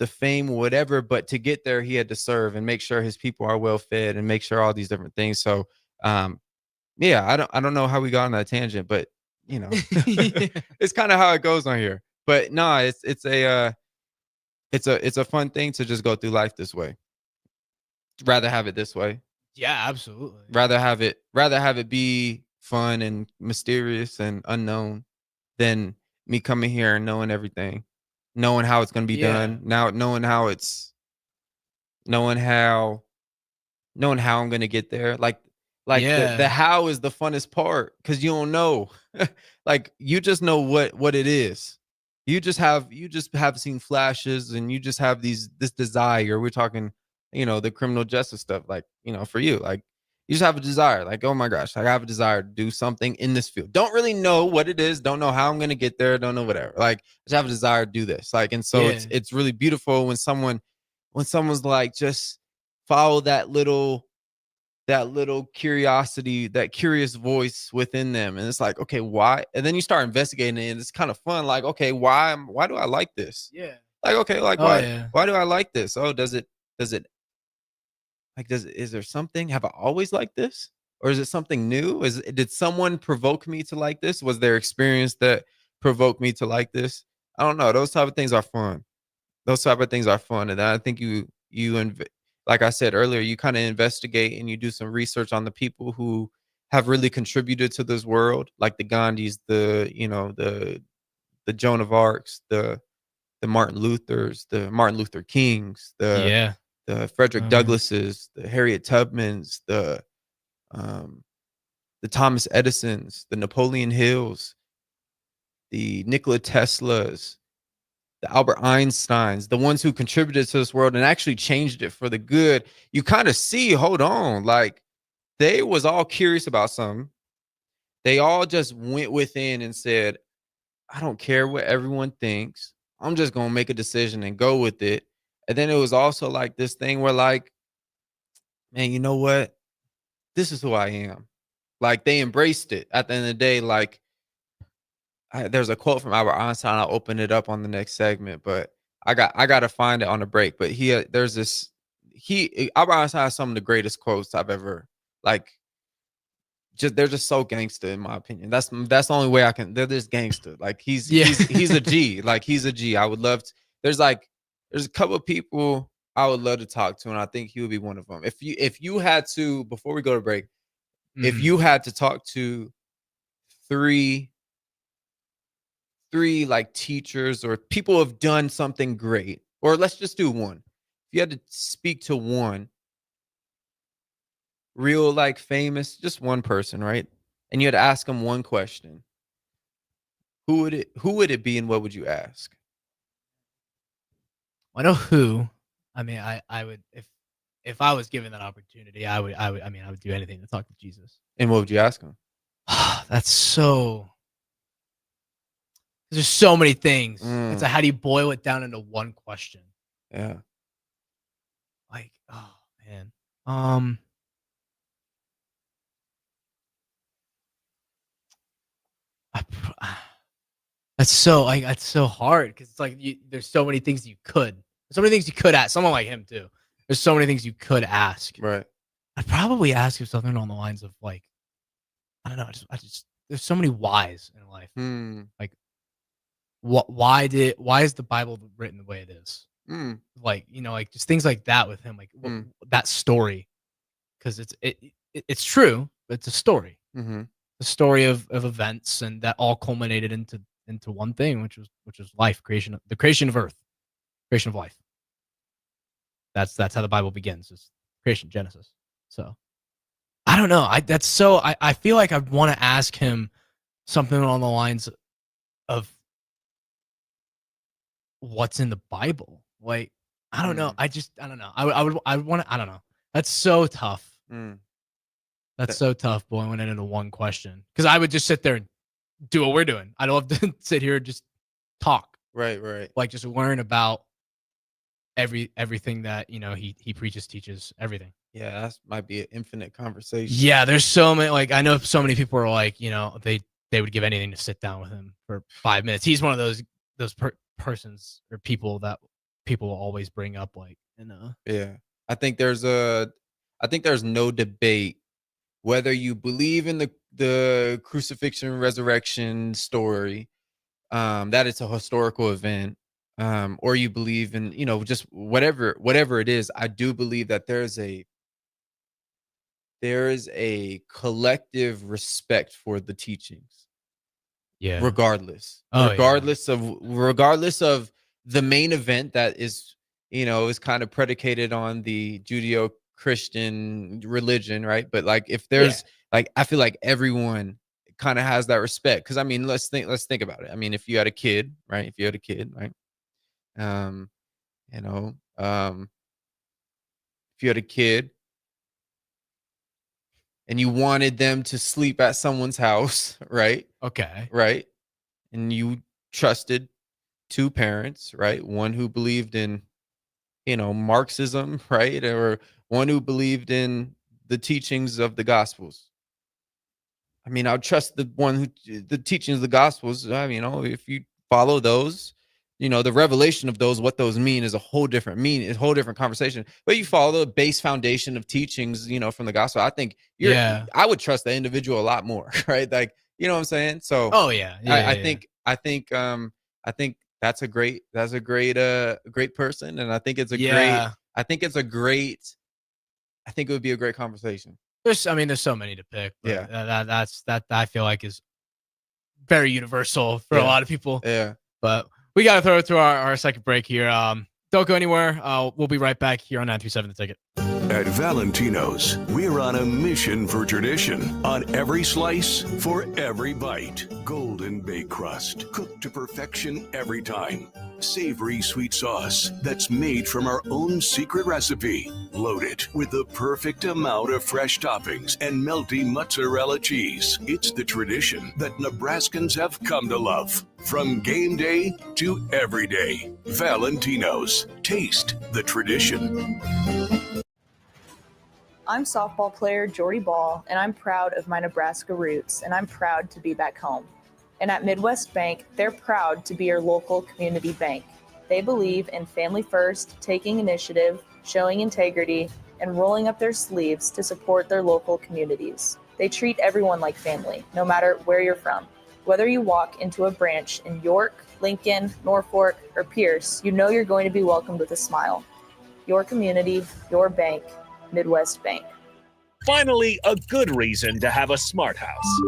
fame or whatever, but to get there, he had to serve and make sure his people are well fed and make sure all these different things. So, yeah, I don't know how we got on that tangent, but you know, it's kind of how it goes on here. But no, it's a fun thing to just go through life this way. Rather have it this way. Yeah, absolutely. Rather have it be fun and mysterious and unknown than me coming here and knowing everything, knowing how it's going to be done. Now knowing how I'm going to get there. Like the how is the funnest part, because you don't know. Like you just know what it is. You just have seen flashes, and you just have this desire. We're talking, you know, the criminal justice stuff. Like, you know, for you, like you just have a desire. Like, oh my gosh, I have a desire to do something in this field. Don't really know what it is. Don't know how I'm gonna get there. Don't know whatever. Like, just have a desire to do this. Like, and so it's really beautiful when someone's like, just follow that little curiosity, that curious voice within them. And it's like, okay, why? And then you start investigating it, and it's kind of fun. Like, okay, why do I like this? Yeah. Like, okay, like why do I like this? Oh, is there something? Have I always liked this? Or is it something new? Did someone provoke me to like this? Was there experience that provoked me to like this? I don't know. Those type of things are fun. And I think like I said earlier, you kind of investigate and you do some research on the people who have really contributed to this world, like the Gandhis, the Joan of Arcs, the Martin Luthers, the Martin Luther Kings, the Frederick Douglasses, the Harriet Tubmans, the Thomas Edisons, the Napoleon Hills, the Nikola Teslas, the Albert Einsteins, the ones who contributed to this world and actually changed it for the good. You kind of see, hold on, like they was all curious about something. They all just went within and said, I don't care what everyone thinks. I'm just going to make a decision and go with it. And then it was also like this thing where like, man, you know what? This is who I am. Like they embraced it at the end of the day. Like there's a quote from Albert Einstein. I'll open it up on the next segment, but I got to find it on the break. But Albert Einstein has some of the greatest quotes I've ever, like, they're just so gangster in my opinion. That's the only way I can. They're just gangster. Like he's a G. Like he's a G. I would love to. There's a couple of people I would love to talk to, and I think he would be one of them. If you had to, before we go to break, if you had to talk to three like teachers or people who have done something great, or let's just do one. If you had to speak to one real, like famous, just one person, right? And you had to ask them one question. Who would it be, and what would you ask? I know who. I mean, I would if I was given that opportunity, I would do anything to talk to Jesus. And what would you ask him? That's so. There's so many things. It's like, how do you boil it down into one question? Yeah. Like, oh man. That's so hard because it's like there's so many things you could. So many things you could ask. Someone like him too. There's so many things you could ask. Right. I'd probably ask him something along the lines of like, I don't know. I just there's so many whys in life. Like, why is the Bible written the way it is? Like, like just things like that with him, like that story, because it's true, but it's a story. The story of events, and that all culminated into one thing, which was life, the creation of earth, creation of life. That's how the Bible begins, is creation, Genesis. So I don't know. I feel like I want to ask him something along the lines of what's in the Bible. Like, I don't know. I don't know. I want to, I don't know. That's so tough. That's so tough boiling it into one question. Because I would just sit there and do what we're doing. I don't have to sit here and just talk. Right. Like, just learn about everything that, he preaches, teaches, everything. Yeah, that might be an infinite conversation. Yeah, there's so many, like, I know so many people are like, they would give anything to sit down with him for 5 minutes. He's one of those persons or people that people will always bring up, like, Yeah. I think there's no debate whether you believe in the crucifixion, resurrection story, that it's a historical event, or you believe in, just whatever it is. I do believe that there is a collective respect for the teachings. Yeah. Regardless of the main event that is kind of predicated on the Judeo-Christian religion, right? But like, if there's like, I feel like everyone kind of has that respect. Because I mean, let's think about it. I mean, if you had a kid, right? If you had a kid and you wanted them to sleep at someone's house, right? Okay. Right. And you trusted two parents, right? One who believed in, Marxism, right? Or one who believed in the teachings of the Gospels. I mean, I'll trust the teachings of the Gospels. I mean, if you follow those, the revelation of those, what those mean is a whole different conversation. But you follow the base foundation of teachings, from the gospel. I think I would trust the individual a lot more, right? Like, you know what I'm saying? So, I think that's a great person. And I think it would be a great conversation. There's so many to pick. That I feel like is very universal for a lot of people. Yeah. But we got to throw it to our second break here. Don't go anywhere. We'll be right back here on 937 The Ticket. At Valentino's, we're on a mission for tradition. On every slice, for every bite. Golden baked crust, cooked to perfection every time. Savory sweet sauce that's made from our own secret recipe. Loaded with the perfect amount of fresh toppings and melty mozzarella cheese. It's the tradition that Nebraskans have come to love. From game day to every day. Valentino's. Taste the tradition. I'm softball player Jordy Ball, and I'm proud of my Nebraska roots, and I'm proud to be back home. And at Midwest Bank, they're proud to be your local community bank. They believe in family first, taking initiative, showing integrity, and rolling up their sleeves to support their local communities. They treat everyone like family, no matter where you're from. Whether you walk into a branch in York, Lincoln, Norfolk, or Pierce, you know you're going to be welcomed with a smile. Your community, your bank, Midwest Bank. Finally, a good reason to have a smart house.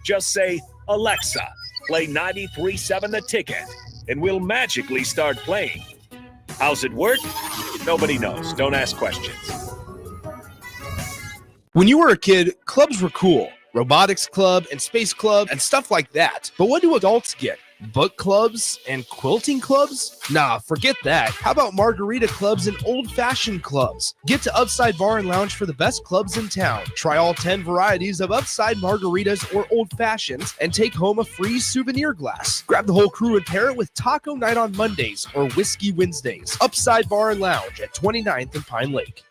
Just say, Alexa, play 93.7 The Ticket, and we'll magically start playing. How's it work? Nobody knows. Don't ask questions. When you were a kid, clubs were cool. Robotics club and space club and stuff like that. But what do adults get? Book clubs and quilting clubs? Nah, forget that. How about margarita clubs and old-fashioned clubs? Get to Upside Bar and Lounge for the best clubs in town. Try all 10 varieties of Upside margaritas or old fashions and take home a free souvenir glass. Grab the whole crew and pair it with taco night on Mondays or whiskey Wednesdays. Upside Bar and Lounge at 29th and Pine Lake.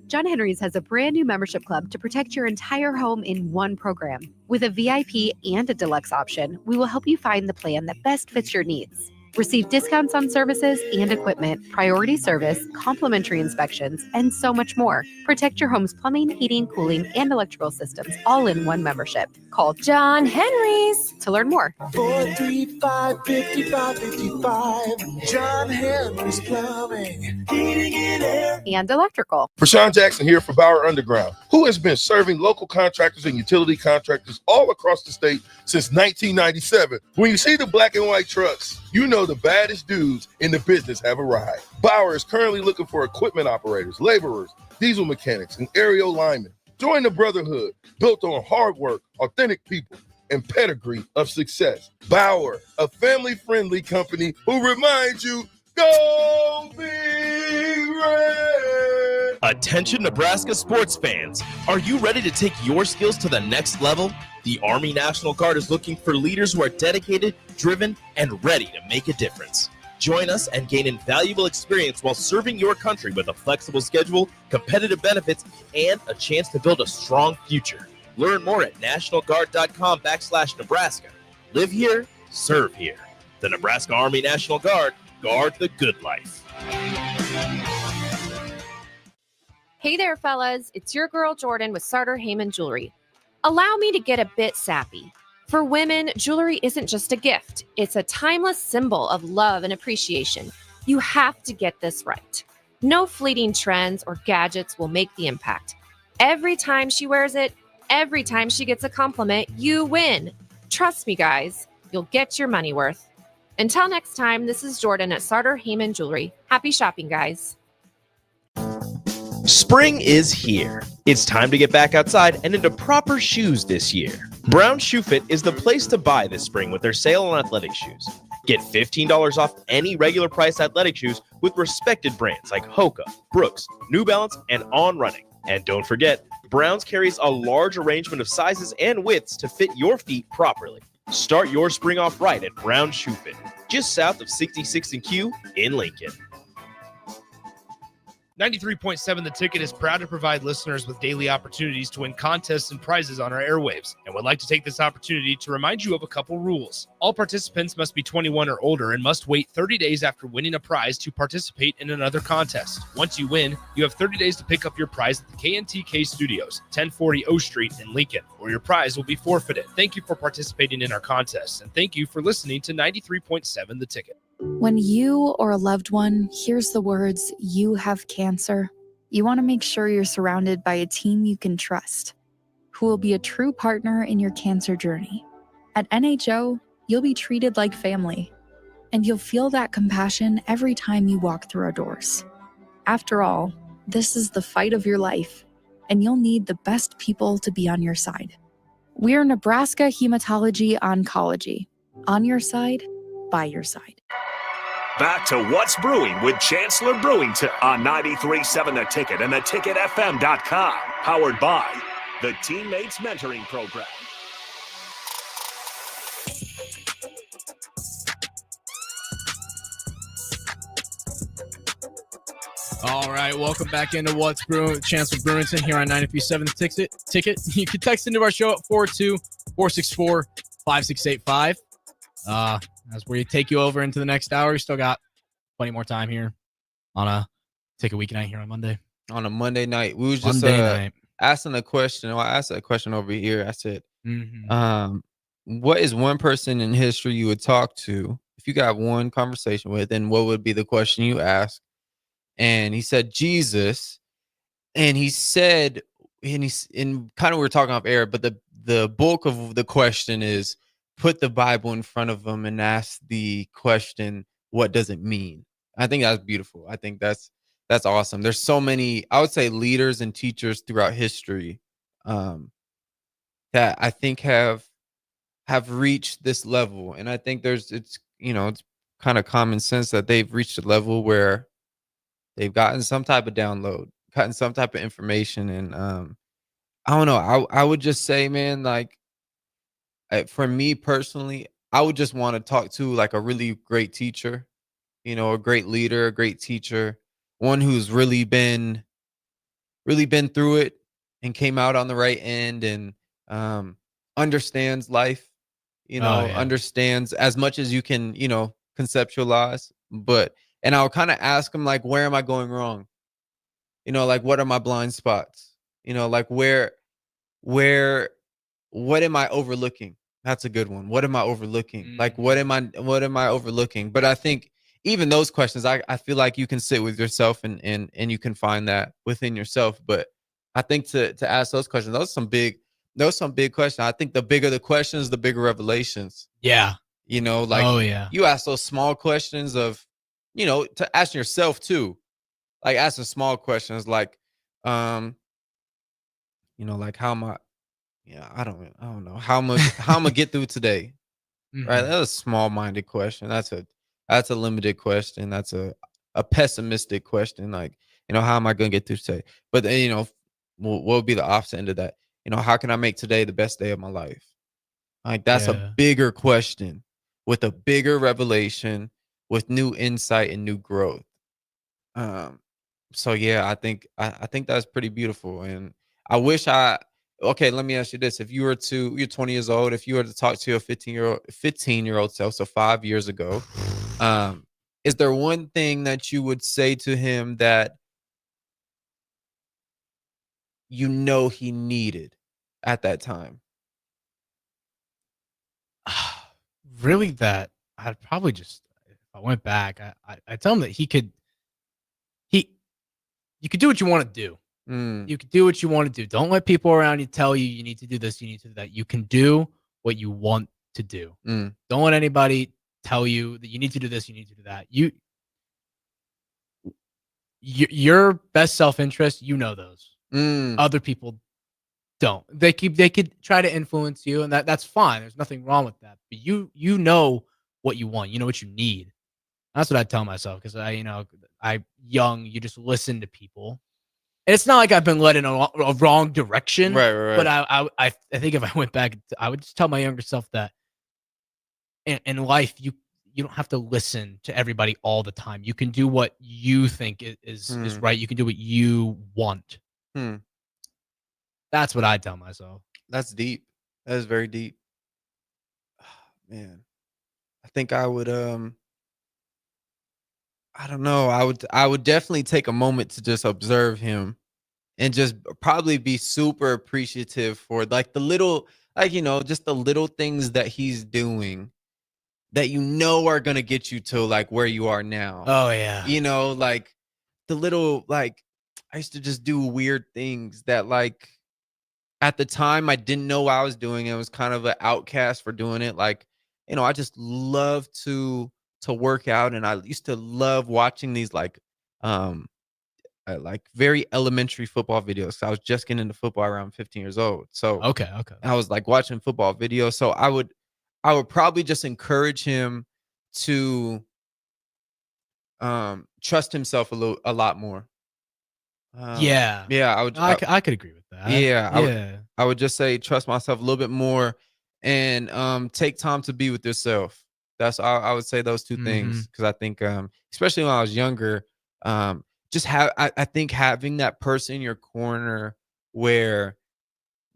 John Henry's has a brand new membership club to protect your entire home in one program. With a VIP and a deluxe option, we will help you find the plan that best fits your needs. Receive discounts on services and equipment, priority service, complimentary inspections, and so much more. Protect your home's plumbing, heating, cooling, and electrical systems all in one membership. Call John Henry's to learn more. 435-5555. John Henry's Plumbing, Heating and Air. And electrical. Rashawn Jackson here for Bauer Underground, who has been serving local contractors and utility contractors all across the state since 1997. When you see the black and white trucks, you know the baddest dudes in the business have arrived. Bauer is currently looking for equipment operators, laborers, diesel mechanics, and aerial linemen. Join the brotherhood built on hard work, authentic people, and pedigree of success. Bauer, a family-friendly company who reminds you, go Big Red! Attention Nebraska sports fans. Are you ready to take your skills to the next level? The Army National Guard is looking for leaders who are dedicated, driven, and ready to make a difference. Join us and gain invaluable experience while serving your country with a flexible schedule, competitive benefits, and a chance to build a strong future. Learn more at nationalguard.com/Nebraska. Live here, serve here. The Nebraska Army National Guard, guard the good life. Hey there, fellas. It's your girl Jordan with Sartor Heyman Jewelry. Allow me to get a bit sappy. For women, jewelry isn't just a gift. It's a timeless symbol of love and appreciation. You have to get this right. No fleeting trends or gadgets will make the impact. Every time she wears it, every time she gets a compliment, you win. Trust me, guys, you'll get your money worth. Until next time, this is Jordan at Sartor Heyman Jewelry. Happy shopping, guys. Spring is here. It's time to get back outside and into proper shoes this year. Brown Shoe Fit is the place to buy this spring with their sale on athletic shoes. Get $15 off any regular price athletic shoes with respected brands like Hoka, Brooks, New Balance, and On Running. And don't forget, Browns carries a large arrangement of sizes and widths to fit your feet properly. Start your spring off right at Brown Shoe Fit, just south of 66th and Q in Lincoln. 93.7 The Ticket is proud to provide listeners with daily opportunities to win contests and prizes on our airwaves, and would like to take this opportunity to remind you of a couple rules. All participants must be 21 or older and must wait 30 days after winning a prize to participate in another contest. Once you win, you have 30 days to pick up your prize at the KNTK Studios, 1040 O Street in Lincoln, or your prize will be forfeited. Thank you for participating in our contest, and thank you for listening to 93.7 The Ticket. When you or a loved one hears the words, "You have cancer," you want to make sure you're surrounded by a team you can trust, who will be a true partner in your cancer journey. At NHO, you'll be treated like family, and you'll feel that compassion every time you walk through our doors. After all, this is the fight of your life, and you'll need the best people to be on your side. We're Nebraska Hematology Oncology. On your side, by your side. Back to What's Brewing with Chancellor Brewington on 93.7 The Ticket and theticketfm.com. Powered by the Teammates Mentoring Program. All right, welcome back into What's Brewing with Chancellor Brewington here on 93.7 The Ticket. You can text into our show at 424-645-5685. That's where you take you over into the next hour. You still got plenty more time here on a Ticket weeknight here on Monday. On a Monday night. We was just asking a question. Well, I asked a question over here. I said, what is one person in history you would talk to if you got one conversation with, and what would be the question you ask? And he said Jesus. And he said, and kind of we were talking off air, but the bulk of the question is, put the Bible in front of them and ask the question, what does it mean? I think that's beautiful. I think that's awesome. There's so many, I would say, leaders and teachers throughout history that I think have have reached this level. And I think it's kind of common sense that they've reached a level where they've gotten some type of download, gotten some type of information. And I don't know. I would just say, man, like for me personally, I would just want to talk to like a really great teacher, a great leader, a great teacher, one who's really been through it and came out on the right end and understands life, Oh, yeah. understands as much as you can, conceptualize. And I'll kind of ask him, like, where am I going wrong? Like, what are my blind spots? Like, where, what am I overlooking? That's a good one. What am I overlooking? Like, what am I overlooking? But I think even those questions, I feel like you can sit with yourself and you can find that within yourself. But I think to ask those questions, those are some big questions. I think the bigger the questions, the bigger revelations. Yeah. Like, oh yeah. you ask those small questions of, to ask yourself too. Like asking small questions like, like how am I, I don't know how am how I'm gonna get through today. Right. Mhm. That's a small-minded question. That's a limited question. That's a pessimistic question. Like, how am I gonna get through today? But then, what would be the opposite end of that? How can I make today the best day of my life? Like, that's a Yeah. bigger question with a bigger revelation, with new insight and new growth. So yeah, I think that's pretty beautiful. And I wish okay, let me ask you this. If you're 20 years old, if you were to talk to your 15-year-old self, so 5 years ago, is there one thing that you would say to him that he needed at that time? Really, that I'd probably just, if I went back, I'd tell him that you could do what you want to do. Mm, You could do what you want to do. Don't let people around you tell you you need to do this, you need to do that. You can do what you want to do. mm, Don't let anybody tell you that you need to do this, you need to do that. Your best self-interest, those. mm, Other people don't. They could try to influence you, and that's fine. There's nothing wrong with that. But you know what you want. You know what you need. That's what I tell myself, because you just listen to people. And it's not like I've been led in a wrong direction. right. But I think if I went back, I would just tell my younger self that in life, you don't have to listen to everybody all the time. You can do what you think is right. You can do what you want. Hmm. That's what I tell myself. That's deep. That is very deep. Man, I think I would I don't know. I would definitely take a moment to just observe him and just probably be super appreciative for like the little, like, just the little things that he's doing that are going to get you to like where you are now. Oh yeah. Like the little, like, I used to just do weird things that, like, at the time I didn't know I was doing. I was kind of an outcast for doing it. Like, I just love to work out, and I used to love watching these like very elementary football videos. I was just getting into football around 15 years old. So Okay. I was like watching football videos. So I would probably just encourage him to trust himself a lot more. Yeah. Yeah, I could agree with that. Yeah, I would just say trust myself a little bit more, and take time to be with yourself. I would say those two things, because I think especially when I was younger, I think having that person in your corner where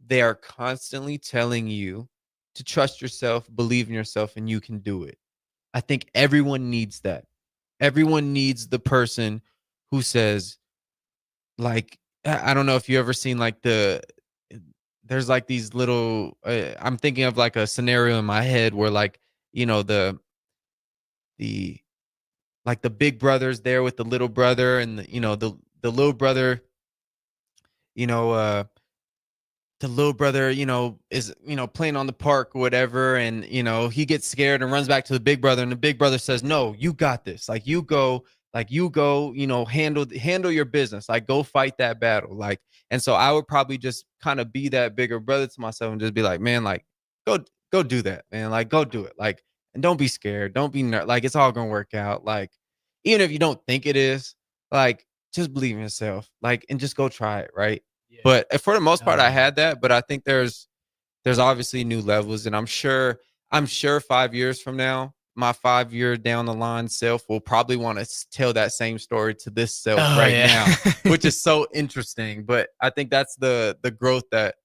they are constantly telling you to trust yourself, believe in yourself, and you can do it. I think everyone needs that. Everyone needs the person who says, like, I don't know if you ever seen like there's like these little, I'm thinking of like a scenario in my head where, like, the like the big brother's there with the little brother, and the little brother, you know, uh the little brother, is, playing on the park or whatever. And, he gets scared and runs back to the big brother. And the big brother says, no, you got this. Like, you go, handle your business. Like, go fight that battle. Like, and so I would probably just kind of be that bigger brother to myself and just be like, man, like, go do that, man. Like, go do it. Like, and don't be scared. Don't be like, it's all gonna work out. Like, even if you don't think it is, like, just believe in yourself. Like, and just go try it, right? But for the most part, I had that. But I think there's obviously new levels, and I'm sure 5 years from now, my 5 year down the line self will probably want to tell that same story to this self now, which is so interesting. But I think that's the growth that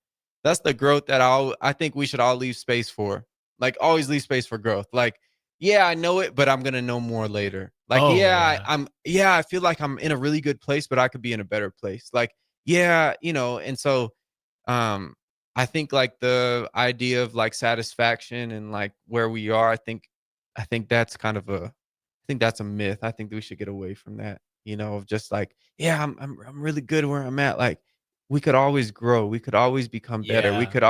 I think we should all leave space for. Like, always leave space for growth. Like, yeah, I know it, but I'm gonna know more later. Like, I feel like I'm in a really good place, but I could be in a better place. Like, and so I think like the idea of like satisfaction and like where we are, I think that's kind of I think that's a myth. I think we should get away from that, of just like, I'm really good where I'm at. Like, we could always grow. We could always become better. We could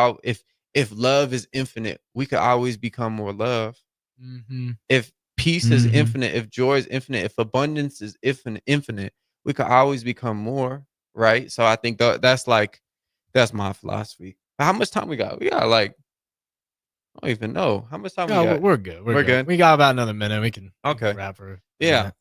if love is infinite, we could always become more love. If peace is infinite, if joy is infinite, if abundance is infinite, we could always become more, right? So I think that's my philosophy. How much time we got? We got like, I don't even know how much time we got. We're good. We're good. We got about another minute. We can wrap her. Yeah.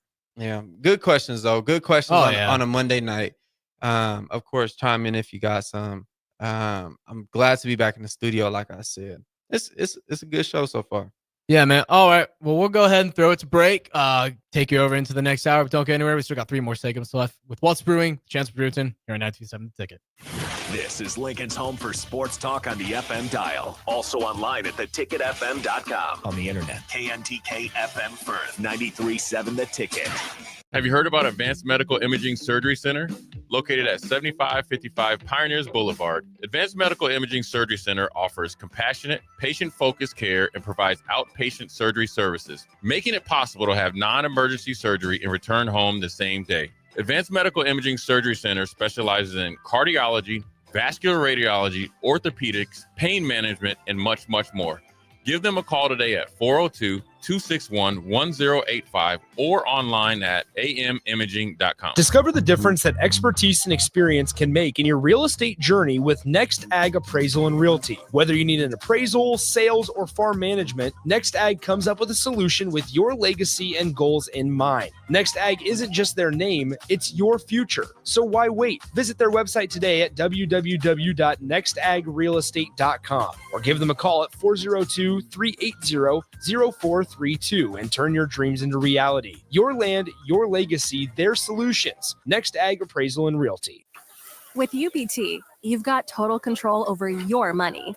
Good questions though. Good questions on a Monday night. Of course, chime in if you got some. I'm glad to be back in the studio. Like I said, it's a good show so far. Yeah, man. All right. Well, we'll go ahead and throw it to break. Take you over into the next hour. But don't go anywhere. We still got 3 more segments left with What's Brewing, Chancellor Brewington, here on 927 The Ticket. This is Lincoln's home for sports talk on the FM dial. Also online at theticketfm.com. On the internet. KNTK FM Firth, 93.7 The Ticket. Have you heard about Advanced Medical Imaging Surgery Center? Located at 7555 Pioneers Boulevard, Advanced Medical Imaging Surgery Center offers compassionate, patient-focused care and provides outpatient surgery services, making it possible to have non-emergency surgery and return home the same day. Advanced Medical Imaging Surgery Center specializes in cardiology, vascular radiology, orthopedics, pain management, and much, much more. Give them a call today at 402-261-1085 or online at amimaging.com. Discover the difference that expertise and experience can make in your real estate journey with Next Ag Appraisal and Realty. Whether you need an appraisal, sales, or farm management, Next Ag comes up with a solution with your legacy and goals in mind. Next Ag isn't just their name, it's your future. So why wait? Visit their website today at www.nextagrealestate.com or give them a call at 402-380-0432 and turn your dreams into reality. Your land, your legacy, their solutions. Next Ag Appraisal and Realty. With UBT, you've got total control over your money.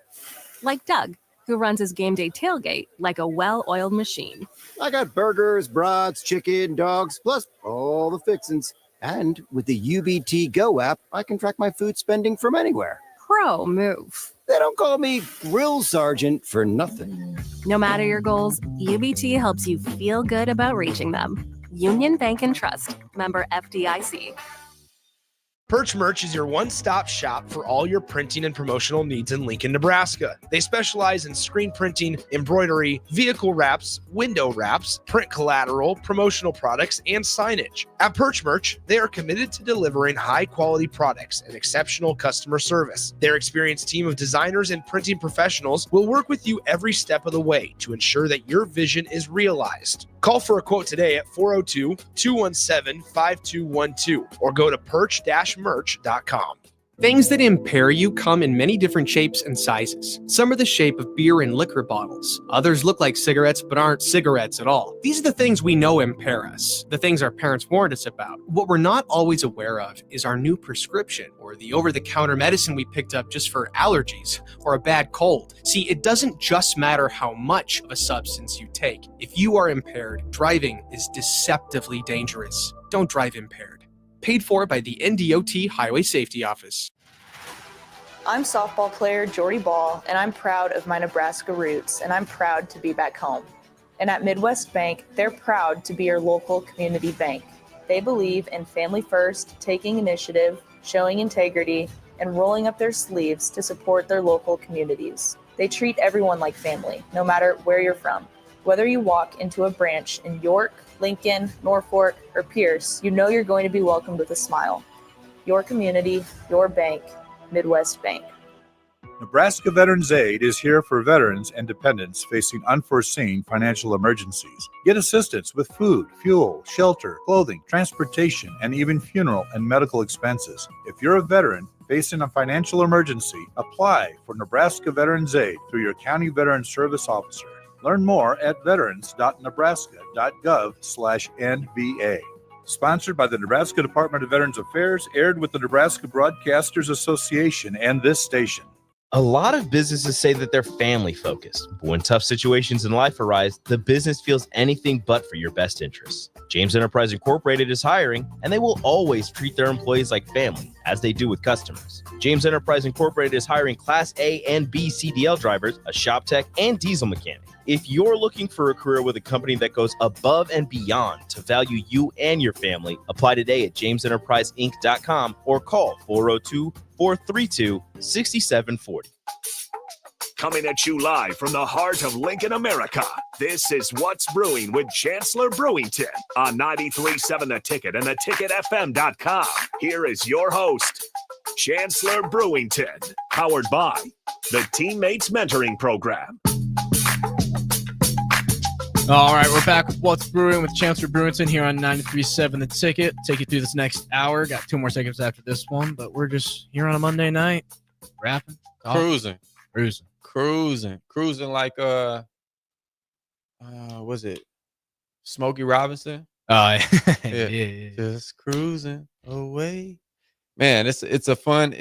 Like Doug, who runs his game day tailgate like a well-oiled machine. I got burgers, brats, chicken, dogs, plus all the fixins. And with the UBT Go app, I can track my food spending from anywhere. Pro move. They don't call me Grill Sergeant for nothing. No matter your goals, UBT helps you feel good about reaching them. Union Bank and Trust. Member FDIC. Perch Merch is your one-stop shop for all your printing and promotional needs in Lincoln, Nebraska. They specialize in screen printing, embroidery, vehicle wraps, window wraps, print collateral, promotional products, and signage. At Perch Merch, they are committed to delivering high-quality products and exceptional customer service. Their experienced team of designers and printing professionals will work with you every step of the way to ensure that your vision is realized. Call for a quote today at 402-217-5212 or go to perch-merch.com. Things that impair you come in many different shapes and sizes. Some are the shape of beer and liquor bottles. Others look like cigarettes but aren't cigarettes at all. These are the things we know impair us, the things our parents warned us about. What we're not always aware of is our new prescription or the over-the-counter medicine we picked up just for allergies or a bad cold. See, it doesn't just matter how much of a substance you take. If you are impaired, driving is deceptively dangerous. Don't drive impaired. Paid for by the NDOT Highway Safety Office. I'm softball player Jordy Ball, and I'm proud of my Nebraska roots, and I'm proud to be back home. And at Midwest Bank, they're proud to be your local community bank. They believe in family first, taking initiative, showing integrity, and rolling up their sleeves to support their local communities. They treat everyone like family, no matter where you're from. Whether you walk into a branch in York, Lincoln, Norfolk, or Pierce, you know you're going to be welcomed with a smile. Your community, your bank, Midwest Bank. Nebraska Veterans Aid is here for veterans and dependents facing unforeseen financial emergencies. Get assistance with food, fuel, shelter, clothing, transportation, and even funeral and medical expenses. If you're a veteran facing a financial emergency, apply for Nebraska Veterans Aid through your county veteran service officer. Learn more at veterans.nebraska.gov/NVA. Sponsored by the Nebraska Department of Veterans Affairs, aired with the Nebraska Broadcasters Association and this station. A lot of businesses say that they're family focused, but when tough situations in life arise, the business feels anything but for your best interests. James Enterprise Incorporated is hiring, and they will always treat their employees like family, as they do with customers. James Enterprise Incorporated is hiring Class A and B CDL drivers, a shop tech, and diesel mechanic. If you're looking for a career with a company that goes above and beyond to value you and your family, apply today at jamesenterpriseinc.com or call 402-432-6740. Coming at you live from the heart of Lincoln, America. This is What's Brewing with Chancellor Brewington on 93.7 The Ticket and theticketfm.com. Here is your host, Chancellor Brewington, powered by the Teammates Mentoring Program. All right, we're back with What's Brewing with Chancellor Brewington here on 93.7 The Ticket. Take you through this next hour. Got 2 more segments after this one, but we're just here on a Monday night, rapping, talking, cruising like was it Smokey Robinson? Yeah. Just cruising away. Man, it's a fun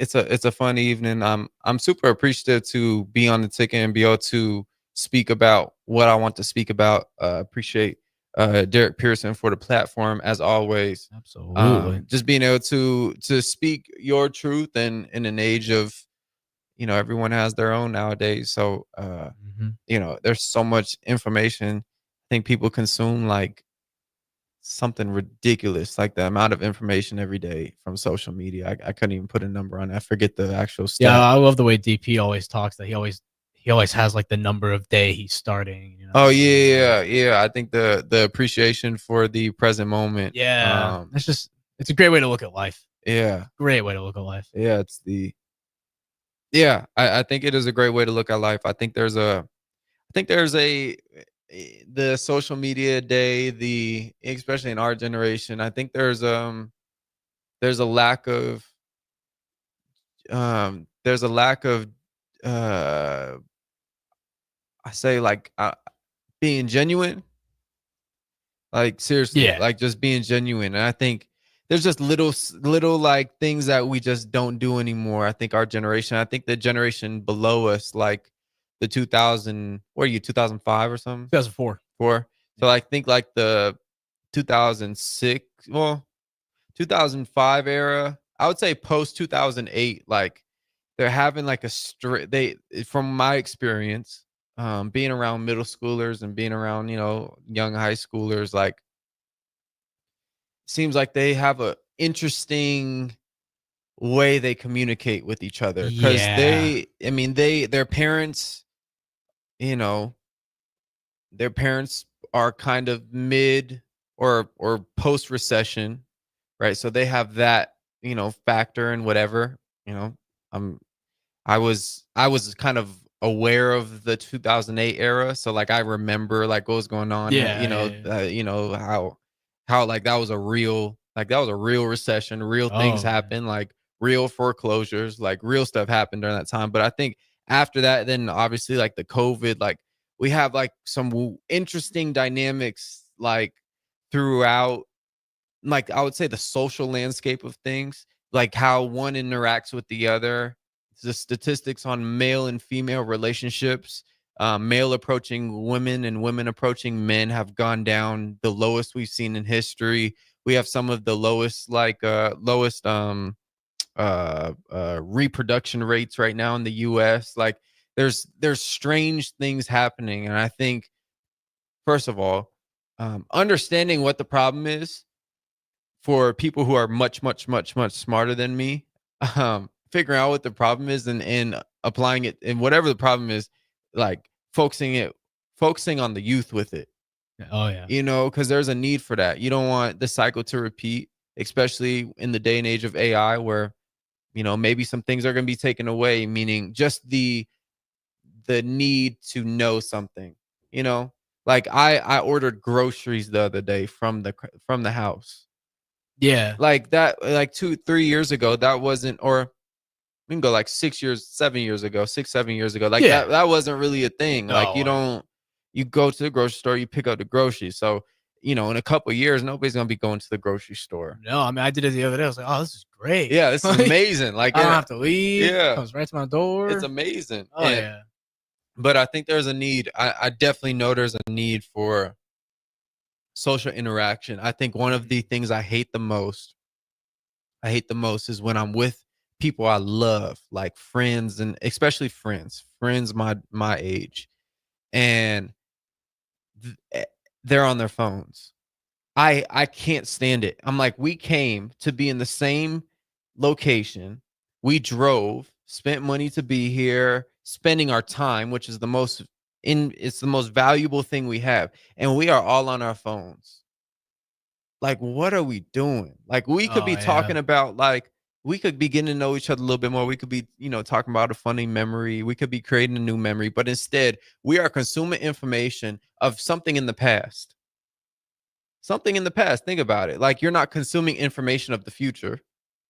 evening. I'm super appreciative to be on the ticket and be able to speak about what I want to speak about. Appreciate Derek Pearson for the platform as always. Absolutely. Just being able to speak your truth and in an age of, everyone has their own nowadays. So, there's so much information. I think people consume like something ridiculous, like the amount of information every day from social media. I couldn't even put a number on it. I forget the actual stat. Yeah, I love the way DP always talks that he always has like the number of day he's starting. Oh yeah. I think the appreciation for the present moment. Yeah, it's a great way to look at life. Yeah, great way to look at life. Yeah, I think it is a great way to look at life. I think there's the social media day, especially in our generation. I think there's a lack of I say like being genuine, like seriously, like just being genuine. And I think there's just little like things that we just don't do anymore. I think our generation, I think the generation below us, like the 2005 or something? 2004. So I think like the 2005 era, I would say post 2008, like they're having like from my experience, being around middle schoolers and being around, young high schoolers, like seems like they have a interesting way they communicate with each other, because their parents, their parents are kind of mid or post recession, right? So they have that, factor and whatever, I was kind of aware of the 2008 era, so like I remember like what was going on. How like that was a real recession, real things happened, like real foreclosures, like real stuff happened during that time. But I think after that, then obviously like the COVID, like we have like some interesting dynamics like throughout, like I would say the social landscape of things, like how one interacts with the other. The statistics on male and female relationships, male approaching women and women approaching men have gone down the lowest we've seen in history. We have some of the lowest reproduction rates right now in the US. Like there's strange things happening. And I think, first of all, understanding what the problem is for people who are much, much, much, much smarter than me, figuring out what the problem is and applying it, and whatever the problem is, like focusing on the youth with it. Oh yeah. Because there's a need for that. You don't want the cycle to repeat, especially in the day and age of AI where, maybe some things are going to be taken away, meaning just the need to know something, like I ordered groceries the other day from the house. Yeah. Like that, like 2-3 years ago, that wasn't, or we can go like 7 years ago, 7 years ago. Like Yeah. that wasn't really a thing. Like you go to the grocery store, you pick up the groceries. So, in a couple of years, nobody's going to be going to the grocery store. No, I mean, I did it the other day. I was like, oh, this is great. Yeah, this is amazing. Like I don't have to leave. Yeah. It comes right to my door. It's amazing. Oh, yeah. But I think there's a need. I definitely know there's a need for social interaction. I think one of the things I hate the most is when I'm with people I love, like friends, and especially friends my age, and they're on their phones. I can't stand it. I'm like, we came to be in the same location. We drove, spent money to be here, spending our time, which is it's the most valuable thing we have, and we are all on our phones. Like, what are we doing? Like, we could be talking about, like, we could be getting to know each other a little bit more. We could be, talking about a funny memory. We could be creating a new memory, but instead we are consuming information of something in the past. Something in the past. Think about it. Like, you're not consuming information of the future,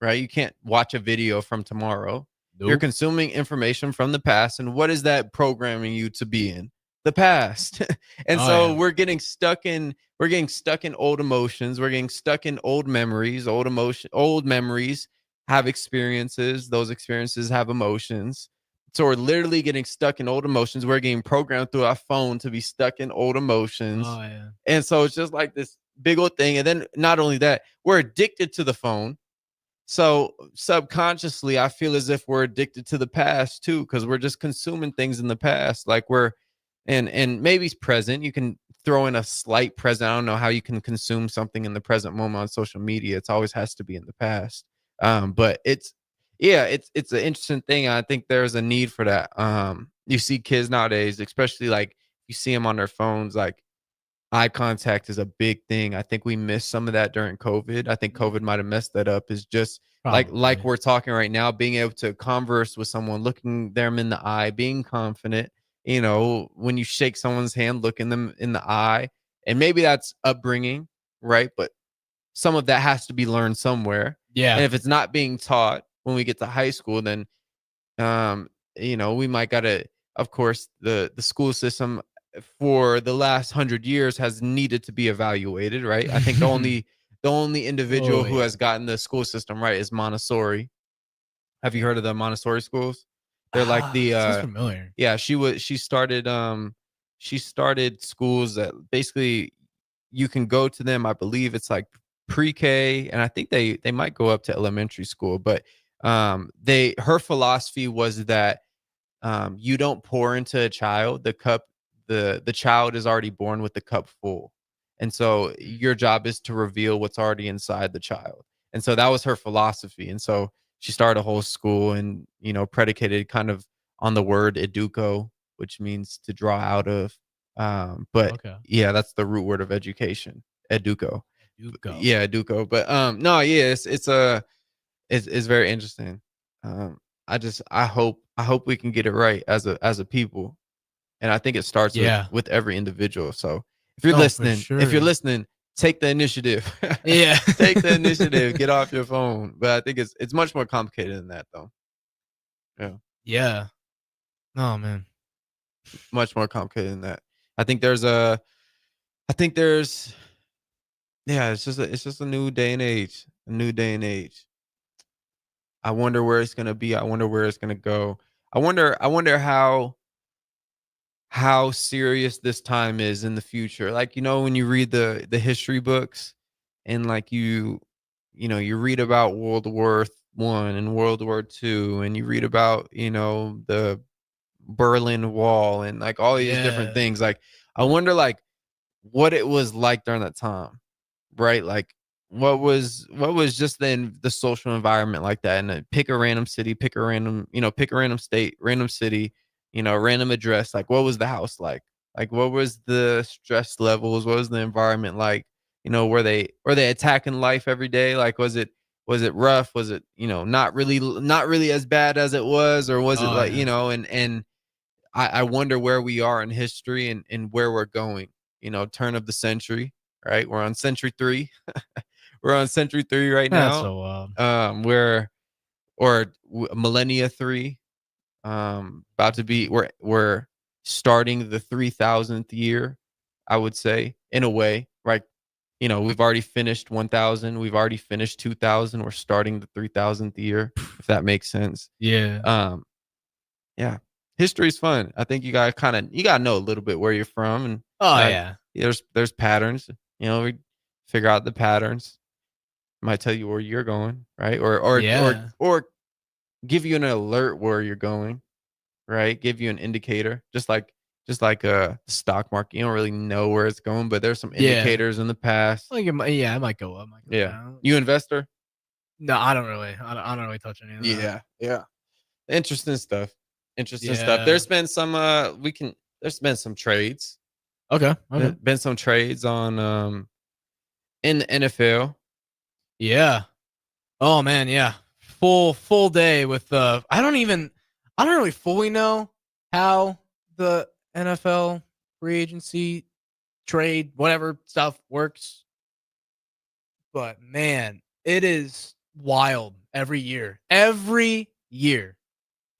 right? You can't watch a video from tomorrow. Nope. You're consuming information from the past. And what is that programming you to be in? The past. And we're getting stuck in old emotions. We're getting stuck in old memories. Old memories have experiences. Those experiences have emotions. So we're literally getting stuck in old emotions. We're getting programmed through our phone to be stuck in old emotions. Oh, yeah. And so it's just like this big old thing. And then not only that, we're addicted to the phone. So subconsciously, I feel as if we're addicted to the past too, because we're just consuming things in the past. Like and maybe it's present. You can throw in a slight present. I don't know how you can consume something in the present moment on social media. It always has to be in the past. But it's an interesting thing. I think there's a need for that. You see kids nowadays, especially like you see them on their phones, like eye contact is a big thing. I think we missed some of that during COVID. I think COVID might have messed that up. Is just like we're talking right now, being able to converse with someone, looking them in the eye, being confident. When you shake someone's hand, looking them in the eye, and maybe that's upbringing, right? But some of that has to be learned somewhere. Yeah. And if it's not being taught when we get to high school, then, we might gotta, of course, the school system for the last 100 years has needed to be evaluated, right? I think the only individual who has gotten the school system right is Montessori. Have you heard of the Montessori schools? They're like the sounds familiar. Yeah, she started schools that basically you can go to them. I believe it's like pre-K, and I think they might go up to elementary school, but her philosophy was that you don't pour into a child the cup. The child is already born with the cup full, and so your job is to reveal what's already inside the child. And so that was her philosophy. And so she started a whole school, and predicated kind of on the word educo, which means to draw out of. But yeah, that's the root word of education, educo. Yeah, educo. But no, yeah, it's very interesting. I hope we can get it right as a people. And I think it starts with every individual. So if you're listening, take the initiative. Yeah. Take the initiative. Get off your phone. But I think it's much more complicated than that, though. Yeah. Yeah. Oh, man. Much more complicated than that. I think there's it's just a new day and age. A new day and age. I wonder where it's gonna be. I wonder where it's gonna go. I wonder how serious this time is in the future. Like, when you read the history books, and like you read about World War I and World War II, and you read about, the Berlin Wall and like all these different things. Like, I wonder like what it was like during that time, right? Like what was just then the social environment like that. And pick a random city, pick a random state, random city, random address. Like, what was the house like? Like, what was the stress levels? What was the environment like? Were they attacking life every day? Like, was it Was it rough? Was it, not really as bad as it was, or was it like, and I wonder where we are in history and where we're going, turn of the century, right? We're on century 3. We're on century 3 right now. That's so wild. Millennia 3. About to be, we're starting the 3000th year, I would say, in a way, right? We've already finished 1000, we've already finished 2000, we're starting the 3000th year, if that makes sense. Yeah. Yeah. History is fun. I think you gotta know a little bit where you're from, and yeah. there's patterns. We figure out the patterns. Might tell you where you're going, right? Or give you an alert where you're going, right? Give you an indicator, just like a stock market. You don't really know where it's going, but there's some indicators in the past. Like it might go up. Might go down. You investor? No, I don't really. I don't really touch any of that. Yeah. Interesting stuff. There's been some there's been some trades. Okay. There's been some trades on in the NFL. Yeah. Oh man, yeah. Full day with I don't really fully know how the NFL free agency trade whatever stuff works. But man, it is wild every year. Every year.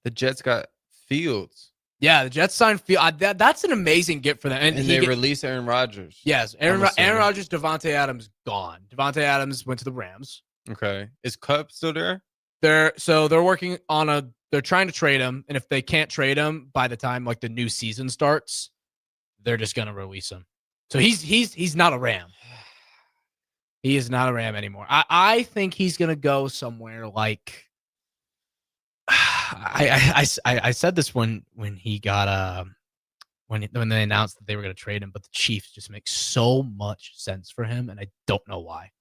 The Jets got Fields. Yeah, the Jets signed Fields. That's an amazing gift for them. And they released Aaron Rodgers. Yes, Aaron Rodgers, Devontae Adams gone. Devontae Adams went to the Rams. Okay. Is Cup still there? They're working on they're trying to trade him, and if they can't trade him by the time like the new season starts, they're just gonna release him. So he's not a Ram. He is not a Ram anymore. I think he's gonna go somewhere like I said this when he got when they announced that they were going to trade him, but the Chiefs just make so much sense for him, and I don't know why.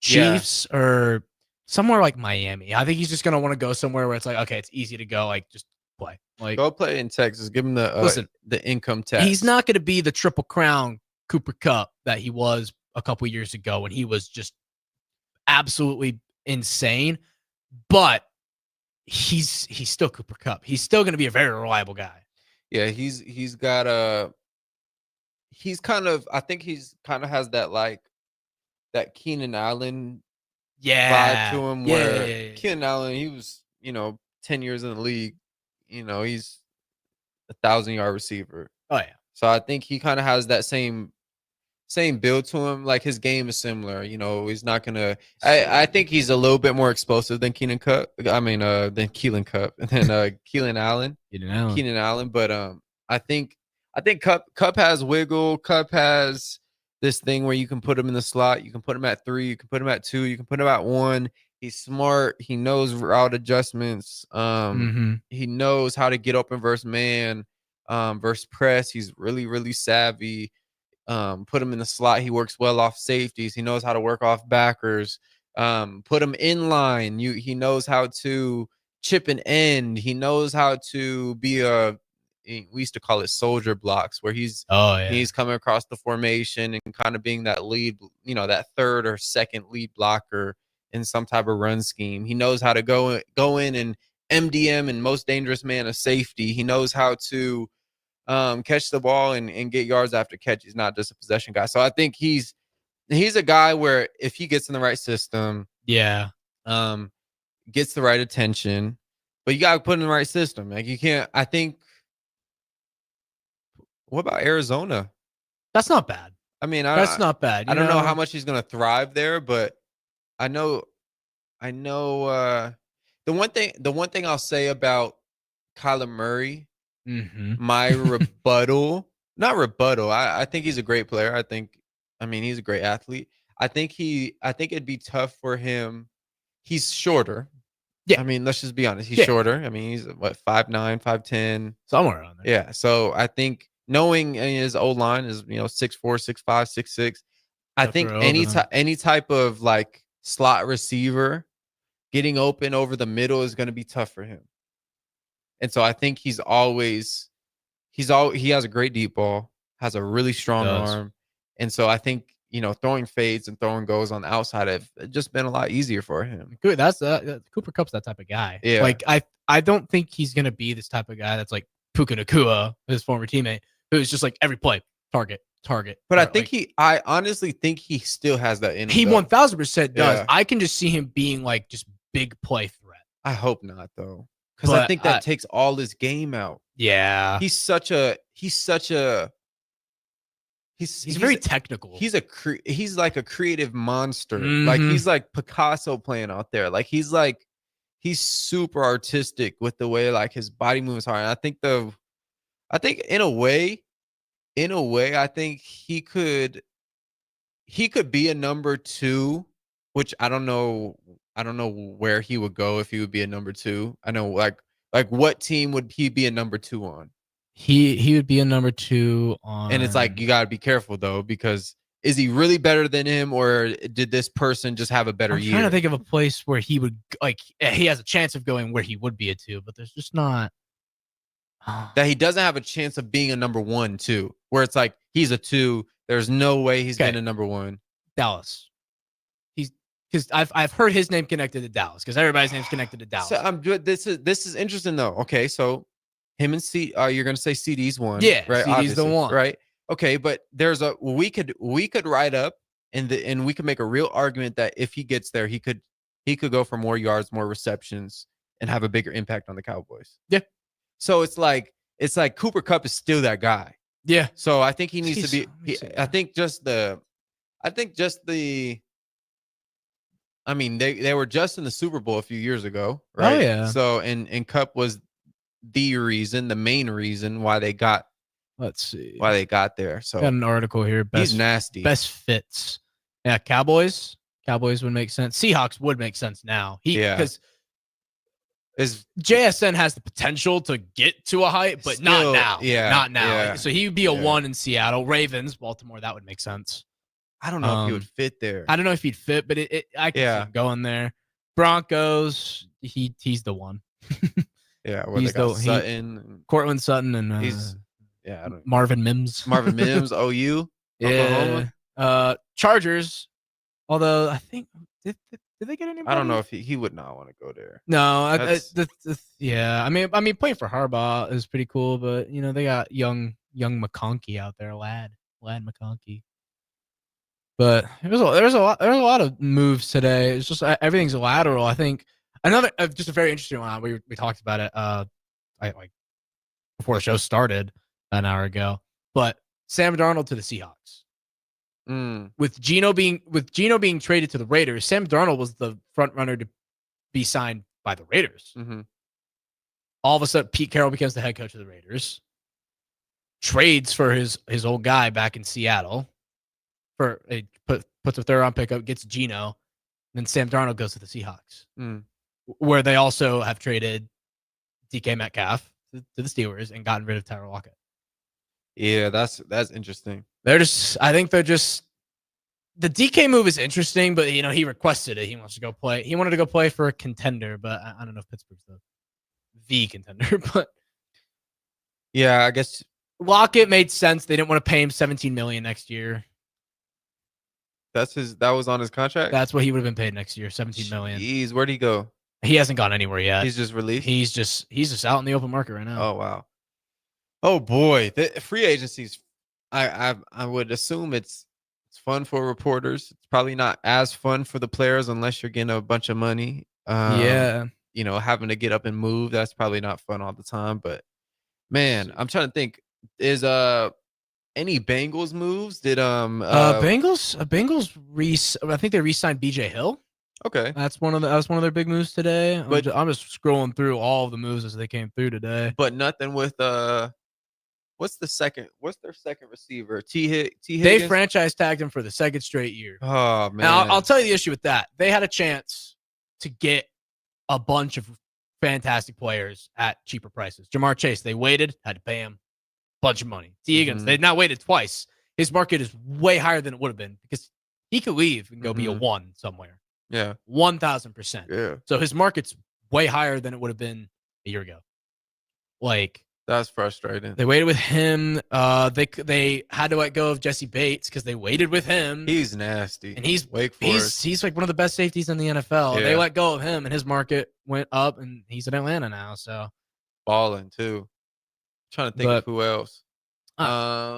Chiefs or somewhere like Miami. I think he's just going to want to go somewhere where it's like, okay, it's easy to go, like just play. Like go play in Texas. Give him the income tax. He's not going to be the Triple Crown Cooper Kupp that he was a couple years ago when he was just absolutely insane, but he's still Cooper Kupp. He's still going to be a very reliable guy. Yeah, he's kind of, I think he's kind of has that like that Keenan Allen vibe to him where Keenan Allen, he was, 10 years in the league, he's 1,000-yard receiver. Oh yeah. So I think he kind of has that same build to him. Like his game is similar. He's not gonna. I think he's a little bit more explosive than Keenan Kupp. I mean, than Keelan Kupp and then Keenan Allen. Keenan Allen. But I think Kupp has wiggle. Kupp has this thing where you can put him in the slot. You can put him at 3. You can put him at 2. You can put him at 1. He's smart. He knows route adjustments. He knows how to get open versus man, versus press. He's really, really savvy. Put him in the slot. He works well off safeties. He knows how to work off backers. Put him in line. He knows how to chip an end. He knows how to be we used to call it soldier blocks, where he's coming across the formation and kind of being that lead, that third or second lead blocker in some type of run scheme. He knows how to go in and MDM and most dangerous man of safety. He knows how to catch the ball and get yards after catch. He's not just a possession guy. So I think he's a guy where if he gets in the right system, gets the right attention, but you got to put in the right system. Like you can't, I think, what about Arizona? That's not bad. I mean, that's not bad. I don't know how much he's going to thrive there, but I know the one thing I'll say about Kyler Murray, my not rebuttal. I think he's a great player. He's a great athlete. I think it'd be tough for him. He's shorter. Yeah. I mean, let's just be honest. He's shorter. I mean, he's 5'9", 5'10", somewhere around there. Yeah. So I think knowing his O-line is 6'4", 6'5", 6'6", I think any type of like slot receiver getting open over the middle is going to be tough for him. And so I think he has a great deep ball, has a really strong arm. And so I think, throwing fades and throwing goals on the outside have just been a lot easier for him. Good. That's Cooper Kupp's that type of guy. Yeah. Like I don't think he's gonna be this type of guy that's like Puka Nacua, his former teammate, who's just like every play target. But I think I honestly think he still has that in him. He 1000% does. Yeah. I can just see him being like just big play threat. I hope not though, because I think that takes all his game out. Yeah, he's very technical. He's like a creative monster. Mhm. Like he's like Picasso playing out there. Like he's super artistic with the way like his body moves hard. And I think in a way, I think he could be a number 2, which I don't know where he would go if he would be a number 2. I know like what team would he be a number 2 on? He would be a number 2 on, and it's like you got to be careful though, because is he really better than him, or did this person just have a better year? I'm trying to think of a place where he would he has a chance of going where he would be a 2, but there's just not that he doesn't have a chance of being a number 1 too, where it's like he's a 2. There's no way he's getting a number 1. Dallas. Because I've heard his name connected to Dallas, because everybody's name's connected to Dallas. So I'm good. This is interesting though. Okay, so him and you're gonna say CD's 1. Yeah, right. CD's the one, right? Okay, but there's we could write up and we could make a real argument that if he gets there, he could go for more yards, more receptions, and have a bigger impact on the Cowboys. Yeah. So it's like Cooper Kupp is still that guy. Yeah. So I think he needs to be. I think just the. I mean, they were just in the Super Bowl a few years ago, right? Oh yeah. So and Kupp was the main reason why they got. Let's see why they got there. So got an article here. He's nasty. Best fits. Yeah, Cowboys would make sense. Seahawks would make sense now. Because JSN has the potential to get to a height, but not now. Yeah, not now. yeah, so he would be a 1 in Seattle. Ravens, Baltimore. That would make sense. I don't know if he would fit there. I don't know if he'd fit, but I can see him going there. Broncos. He's the one. Yeah, where he's they got Sutton, Cortland Sutton, and I don't Marvin Mims. Marvin Mims, OU, Oklahoma. Chargers. Although I think did they get anybody? I don't know if he would not want to go there. No, yeah. I mean, playing for Harbaugh is pretty cool, but they got young McConkey out there, lad McConkey. But there's a lot of moves today. It's just everything's lateral. I think another just a very interesting one. We talked about it like before the show started an hour ago. But Sam Darnold to the Seahawks. With Geno being traded to the Raiders, Sam Darnold was the front runner to be signed by the Raiders. Mm-hmm. All of a sudden, Pete Carroll becomes the head coach of the Raiders. Trades for his old guy back in Seattle. Puts a third-round pickup, gets Geno, then Sam Darnold goes to the Seahawks, where they also have traded DK Metcalf to the Steelers and gotten rid of Tyler Lockett. Yeah, that's interesting. I think they're just the DK move is interesting, but he requested it. He wants to go play. He wanted to go play for a contender, but I don't know if Pittsburgh's the contender. But yeah, I guess Lockett made sense. They didn't want to pay him $17 million next year. That was on his contract? That's what he would have been paid next year, $17 million. Jeez, where'd he go? He hasn't gone anywhere yet. He's just released? He's just out in the open market right now. Oh, wow. Oh, boy. The free agencies, I would assume it's fun for reporters. It's probably not as fun for the players unless you're getting a bunch of money. Yeah. Having to get up and move, that's probably not fun all the time. But, man, I'm trying to think. Is any Bengals moves? Did Bengals I think they re-signed BJ Hill. Okay. That was one of their big moves today. But I'm just scrolling through all of the moves as they came through today. But nothing with what's their second receiver? T Higgins? They franchise tagged him for the second straight year. Oh man. Now I'll tell you the issue with that. They had a chance to get a bunch of fantastic players at cheaper prices. Jamar Chase, they waited, had to pay him bunch of money. T. Higgins, they've now waited twice. His market is way higher than it would have been because he could leave and go be a 1 somewhere. Yeah. 1,000%. Yeah. So his market's way higher than it would have been a year ago. Like, That's frustrating. They waited with him. They had to let go of Jesse Bates because they waited with him. He's nasty. And he's Wake Forest. He's like one of the best safeties in the NFL. Yeah. They let go of him, and his market went up, and he's in Atlanta now. So balling too. Trying to think of who else.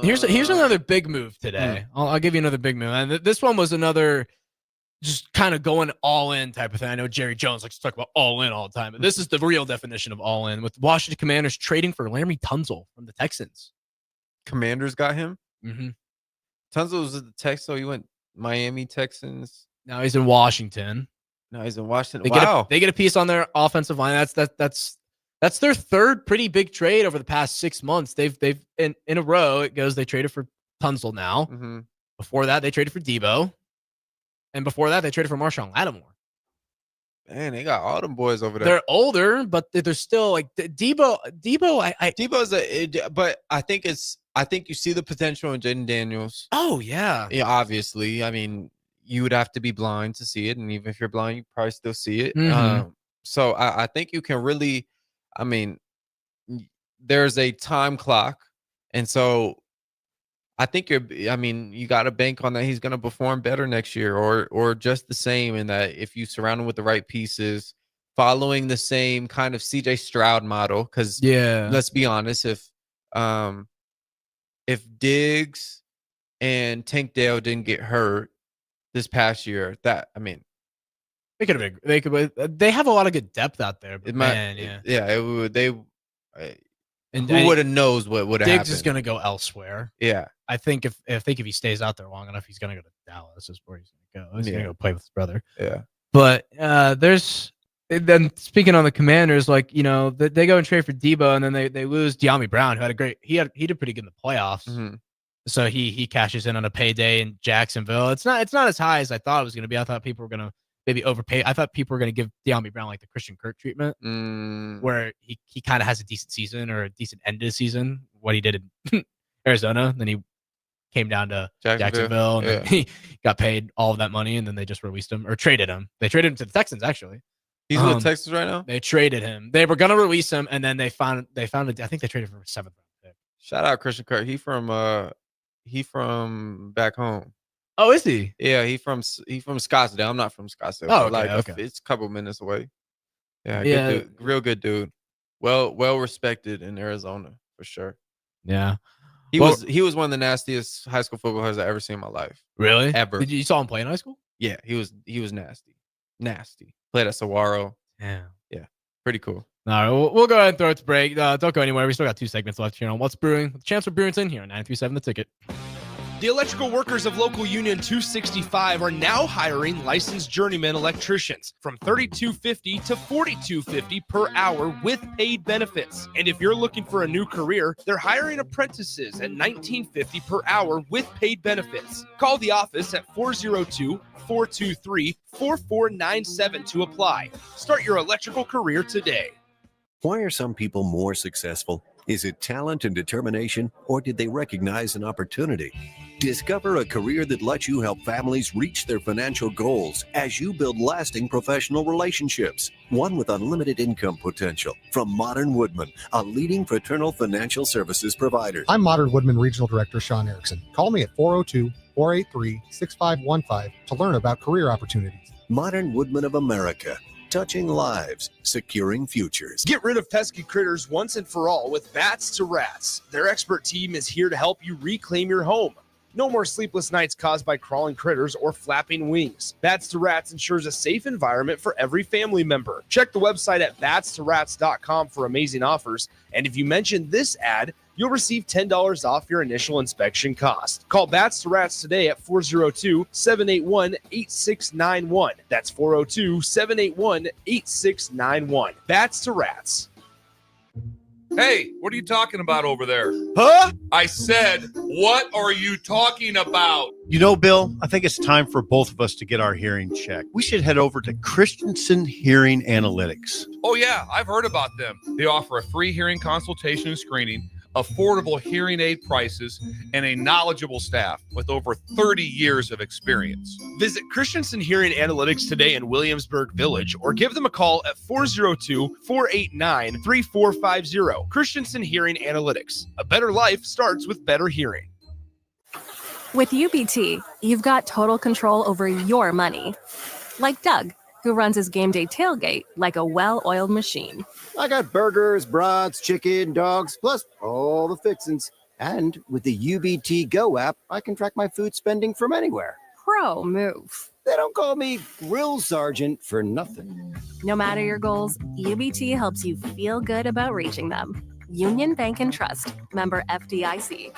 Here's another big move today. I'll give you another big move, and this one was another just kind of going all in type of thing. I know Jerry Jones likes to talk about all in all the time, but this is the real definition of all in, with Washington Commanders trading for Laremy Tunsil from the Texans. Commanders got him. Mm-hmm. Tunsil was at the Texans, so he went Miami Texans. Now he's in Washington. Now he's in Washington. They get a piece on their offensive line. That's their third pretty big trade over the past 6 months. They've in a row. It goes. They traded for Tunsil now. Mm-hmm. Before that, they traded for Debo. And before that, they traded for Marshawn Lattimore. Man, they got all them boys over there. They're older, but they're still like Debo. Debo's but I think you see the potential in Jaden Daniels. Oh yeah. Yeah, obviously. I mean, you would have to be blind to see it, and even if you're blind, you probably still see it. Mm-hmm. So I think you can really. I mean, there's a time clock, and so I think you got to bank on that he's going to perform better next year, or just the same, in that if you surround him with the right pieces, following the same kind of CJ Stroud model. Because let's be honest, if Diggs and Tank Dell didn't get hurt this past year, they could have been. They have a lot of good depth out there. But who would have knows what would have happened? Diggs is going to go elsewhere. Yeah, I think if he stays out there long enough, he's going to go to Dallas. Is where he's going to go. He's going to go play with his brother. Yeah, but then speaking on the Commanders, like they go and trade for Debo, and then they lose De'Ami Brown, who had he did pretty good in the playoffs. Mm-hmm. So he cashes in on a payday in Jacksonville. It's not as high as I thought it was going to be. I thought people were going to maybe overpay. I thought people were going to give De'Ami Brown like the Christian Kirk treatment, where he kind of has a decent season or a decent end of the season. What he did in Arizona, then he came down to Jacksonville and then he got paid all of that money, and then they just released him or traded him. They traded him to the Texans actually. He's with Texas right now. They traded him. They were going to release him, and then they found I think they traded for a 7th round pick. Shout out Christian Kirk. He from back home. Oh, is he? Yeah, he from Scottsdale. I'm not from Scottsdale. Oh, okay. It's a couple minutes away. Yeah, good dude. Real good dude. Well respected in Arizona for sure. Yeah, he was one of the nastiest high school football players I've ever seen in my life. Really? Ever? Did you saw him play in high school? Yeah, he was nasty. Played at Saguaro. Yeah, pretty cool. All right, we'll go ahead and throw it to break. Don't go anywhere. We still got 2 segments left here on What's Brewing with Chancellor Brewington here on 93.7 The Ticket. The electrical workers of Local Union 265 are now hiring licensed journeyman electricians from $32.50 to $42.50 per hour with paid benefits. And if you're looking for a new career, they're hiring apprentices at $19.50 per hour with paid benefits. Call the office at 402-423-4497 to apply. Start your electrical career today. Why are some people more successful? Is it talent and determination, or did they recognize an opportunity? Discover a career that lets you help families reach their financial goals as you build lasting professional relationships. One with unlimited income potential. From Modern Woodman, a leading fraternal financial services provider. I'm Modern Woodman Regional Director Sean Erickson. Call me at 402-483-6515 to learn about career opportunities. Modern Woodman of America. Touching lives, securing futures. Get rid of pesky critters once and for all with Bats to Rats. Their expert team is here to help you reclaim your home. No more sleepless nights caused by crawling critters or flapping wings. Bats to Rats ensures a safe environment for every family member. Check the website at batstoRats.com for amazing offers. And if you mention this ad, you'll receive $10 off your initial inspection cost. Call Bats to Rats today at 402-781-8691. That's 402-781-8691. Bats to Rats. Hey, what are you talking about over there? Huh? I said, what are you talking about? You know, Bill, I think it's time for both of us to get our hearing checked. We should head over to Christensen Hearing Analytics. Oh, yeah, I've heard about them. They offer a free hearing consultation and screening, affordable hearing aid prices, and a knowledgeable staff with over 30 years of experience. Visit Christensen Hearing Analytics today in Williamsburg Village or give them a call at 402-489-3450. Christensen Hearing Analytics. A better life starts with better hearing. With UBT, you've got total control over your money. Like Doug, who runs his game day tailgate like a well-oiled machine. I got burgers, brats, chicken, dogs, plus all the fixins. And with the UBT Go app, I can track my food spending from anywhere. Pro move. They don't call me Grill Sergeant for nothing. No matter your goals, UBT helps you feel good about reaching them. Union Bank and Trust. Member FDIC.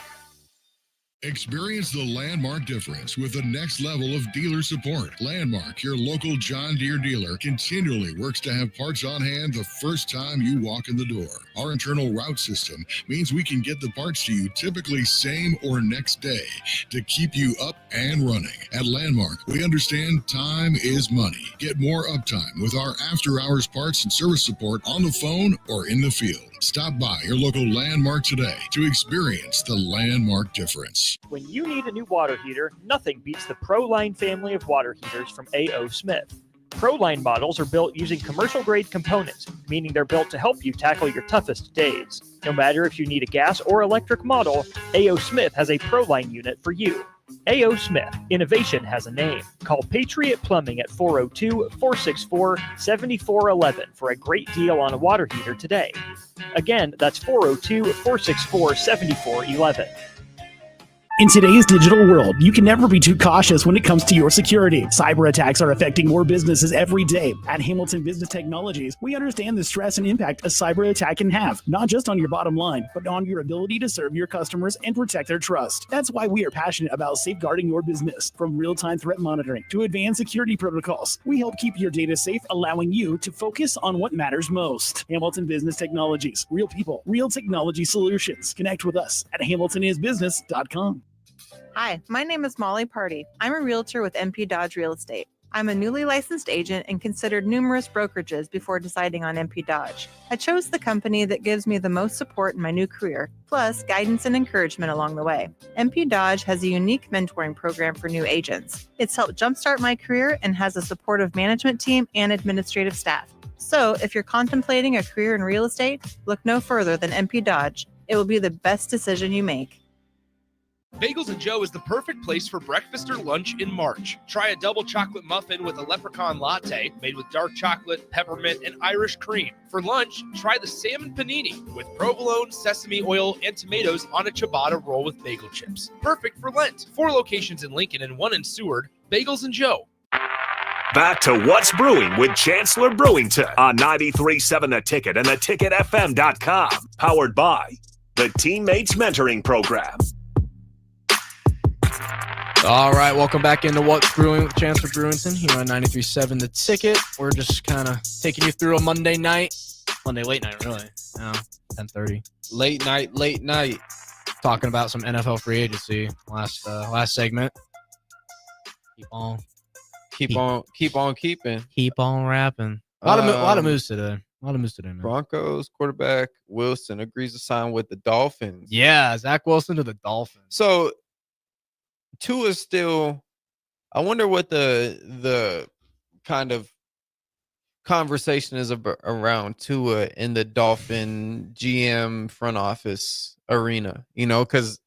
Experience the Landmark difference with the next level of dealer support. Landmark, your local John Deere dealer, continually works to have parts on hand the first time you walk in the door. Our internal route system means we can get the parts to you typically same or next day to keep you up and running. At Landmark, we understand time is money. Get more uptime with our after-hours parts and service support on the phone or in the field. Stop by your local Landmark today to experience the Landmark difference. When you need a new water heater, nothing beats the ProLine family of water heaters from A.O. Smith. ProLine models are built using commercial-grade components, meaning they're built to help you tackle your toughest days. No matter if you need a gas or electric model, A.O. Smith has a ProLine unit for you. A.O. Smith, innovation has a name. Call Patriot Plumbing at 402-464-7411 for a great deal on a water heater today. Again, that's 402-464-7411. In today's digital world, you can never be too cautious when it comes to your security. Cyber attacks are affecting more businesses every day. At Hamilton Business Technologies, we understand the stress and impact a cyber attack can have, not just on your bottom line, but on your ability to serve your customers and protect their trust. That's why we are passionate about safeguarding your business. From real-time threat monitoring to advanced security protocols, we help keep your data safe, allowing you to focus on what matters most. Hamilton Business Technologies. Real people, real technology solutions. Connect with us at hamiltonisbusiness.com. Hi, my name is Molly Party. I'm a realtor with MP Dodge Real Estate. I'm a newly licensed agent and considered numerous brokerages before deciding on MP Dodge. I chose the company that gives me the most support in my new career, plus guidance and encouragement along the way. MP Dodge has a unique mentoring program for new agents. It's helped jumpstart my career and has a supportive management team and administrative staff. So if you're contemplating a career in real estate, look no further than MP Dodge. It will be the best decision you make. Bagels & Joe is the perfect place for breakfast or lunch in March. Try a double chocolate muffin with a leprechaun latte made with dark chocolate, peppermint, and Irish cream. For lunch, try the salmon panini with provolone, sesame oil, and tomatoes on a ciabatta roll with bagel chips. Perfect for Lent. 4 locations in Lincoln and 1 in Seward. Bagels & Joe. Back to What's Brewing with Chancellor Brewington on 93.7 The Ticket and theticketfm.com. Powered by the Teammates Mentoring Program. All right, welcome back into What's Brewing with Chancellor Brewington here on 93.7 The Ticket. We're just kind of taking you through a Monday late night, really. Now, 10:30. Late night. Talking about some NFL free agency last segment. Keep on keeping. Keep on rapping. A lot of moves today. Man. Broncos quarterback Wilson agrees to sign with the Dolphins. Yeah, Zach Wilson to the Dolphins. So Tua is still. I wonder what the kind of conversation is around Tua in the Dolphin GM front office arena. You know, because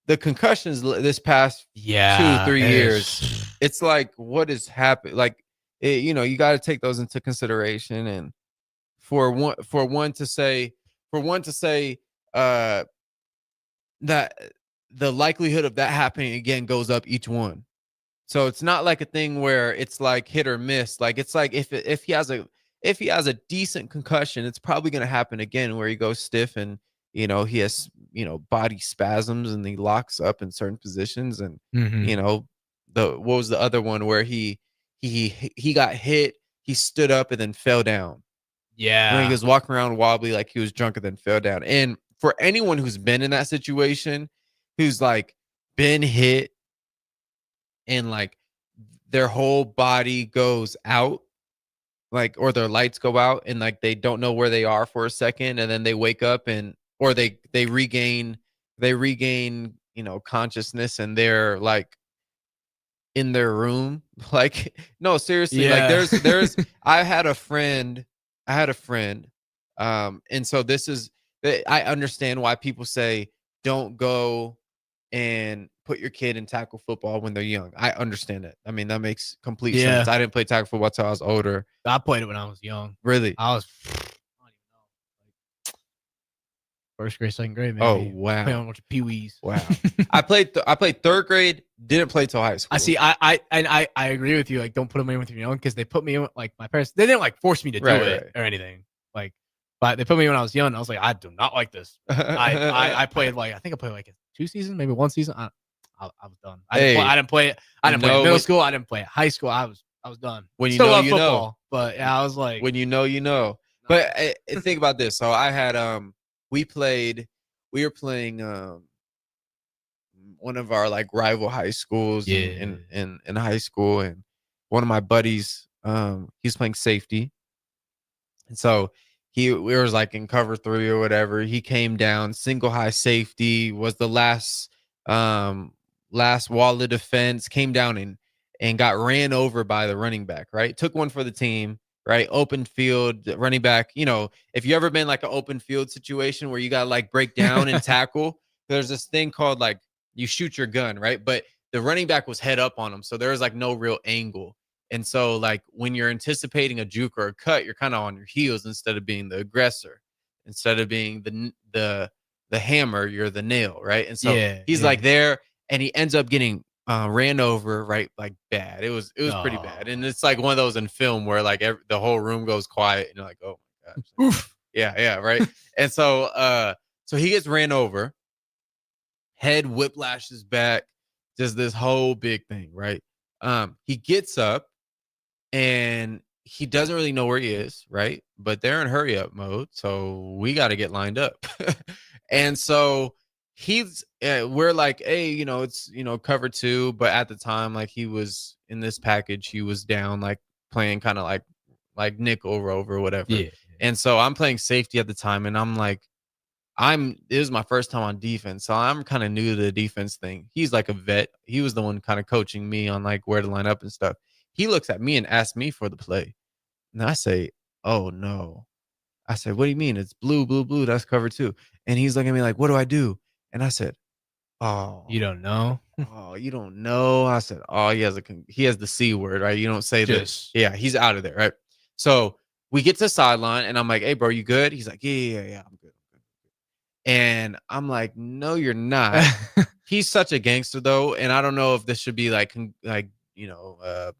the concussions this past 2-3 years, it's like what has happened. Like, you know, you got to take those into consideration. And for one to say that the likelihood of that happening again goes up each one. So it's not like a thing where it's like hit or miss. Like it's like if he has a decent concussion, it's probably going to happen again where he goes stiff and, you know, he has, you know, body spasms and he locks up in certain positions. And, you know, what was the other one where he got hit, he stood up and then fell down. Yeah. And he was walking around wobbly like he was drunk and then fell down. And for anyone who's been in that situation, who's like been hit and like their whole body goes out, like, or their lights go out and like they don't know where they are for a second and then they wake up and or they regain consciousness, and they're like in their room. Like, no, seriously, like there's I had a friend, and so this is, I understand why people say don't go and put your kid in tackle football when they're young. I understand it. I mean, that makes complete sense. I didn't play tackle football till I was older. I played it when I was young. Really? I was, I don't even know, first grade, second grade, maybe. Oh, wow. Playing on a bunch of peewees. Wow. I played third grade, didn't play till high school. I see. I agree with you. Like, don't put them in when you're young, because they put me in, like, my parents, they didn't like force me to do it or anything. Like, but they put me when I was young. I was like, I do not like this. I played like, I think I played like 2 seasons, maybe 1 season. I was done. I didn't play it. I didn't play it in middle school. I didn't play it high school. I was done. When you Still know, love you football, know. but yeah, I was like, when you know, you know. But think about this. So I had we were playing one of our like rival high schools in high school, and one of my buddies, he's playing safety, and so we was like in cover 3 or whatever. He came down, single high safety, was the last wall of defense, came down and got ran over by the running back, right? Took one for the team, right? Open field, running back. You know, if you ever been like an open field situation where you got to like break down and tackle, there's this thing called like you shoot your gun, right? But the running back was head up on him, so there was like no real angle. And so like when you're anticipating a juke or a cut, you're kind of on your heels instead of being the aggressor. Instead of being the hammer, you're the nail, right? And so he's like there, and he ends up getting ran over, right? Like bad. It was pretty bad. And it's like one of those in film where like the whole room goes quiet, and you're like, oh my gosh. Oof. Yeah, right. And so so he gets ran over, head whiplashes back, just this whole big thing, right? He gets up, and he doesn't really know where he is, right? But they're in hurry up mode, so we got to get lined up. And so we're like, hey, you know, it's, you know, cover 2, but at the time, like, he was in this package, he was down, like playing kind of like nickel rover or whatever. And so I'm playing safety at the time, and I'm like, this is my first time on defense, so I'm kind of new to the defense thing. He's like a vet. He was the one kind of coaching me on like where to line up and stuff. He looks at me and asks me for the play. And I say, oh no. I said, what do you mean? It's blue, blue, blue. That's cover 2. And he's looking at me like, what do I do? And I said, oh, you don't know? Oh, you don't know? I said, oh, he has the C word, right? You don't say this. Yeah, he's out of there, right? So we get to the sideline, and I'm like, hey, bro, you good? He's like, yeah, I'm good. And I'm like, no, you're not. He's such a gangster, though. And I don't know if this should be like, you know,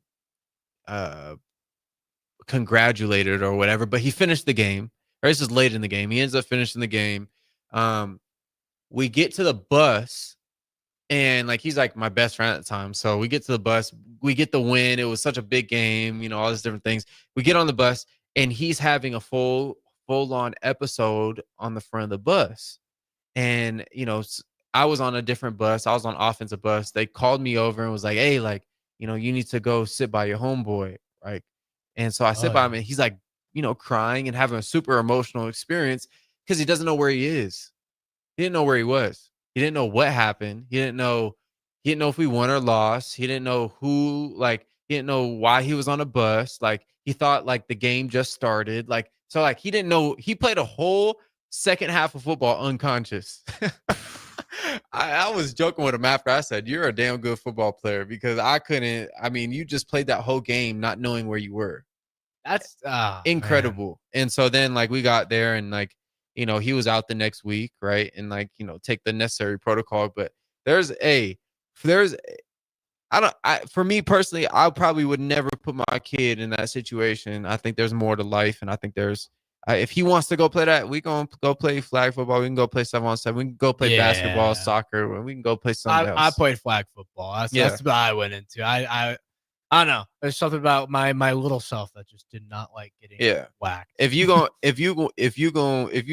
congratulated or whatever, but he finished the game. Right? This is late in the game. He ends up finishing the game. We get to the bus, and like, he's like my best friend at the time. So we get to the bus, we get the win. It was such a big game, you know, all these different things. We get on the bus, and he's having a full-on episode on the front of the bus. And, you know, I was on a different bus. I was on offensive bus. They called me over and was like, hey, like, you know, you need to go sit by your homeboy, right? And so I sit by him, and he's like, you know, crying and having a super emotional experience because he doesn't know where he is. He didn't know where he was. He didn't know what happened. He didn't know if we won or lost. He didn't know he didn't know why he was on a bus. Like, he thought like the game just started. Like, so like, he didn't know. He played a whole second half of football unconscious. I was joking with him after. I said, you're a damn good football player, because you just played that whole game not knowing where you were. That's incredible. Man. And so then like we got there, and like, you know, he was out the next week, right? And like, you know, take the necessary protocol. But for me personally, I probably would never put my kid in that situation. I think there's more to life, and I think there's if he wants to go play that, we gonna go play flag football. We can go play 7-on-7. We can go play basketball, soccer. We can go play something else. I played flag football. That's what I went into. I don't know. There's something about my little self that just did not like getting whacked. If you're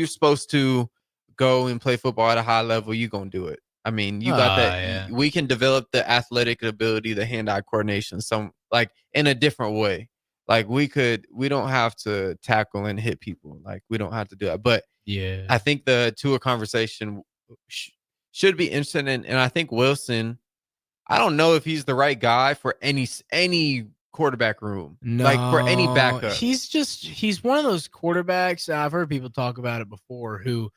supposed to go and play football at a high level, you're gonna do it. I mean, you got that. Yeah. We can develop the athletic ability, the hand-eye coordination, some like in a different way. Like we don't have to tackle and hit people. Like we don't have to do that. But Yeah. I think the Tua conversation should be interesting, and I think Wilson. I don't know if he's the right guy for any quarterback room, like for any backup. He's one of those quarterbacks. I've heard people talk about it before. Who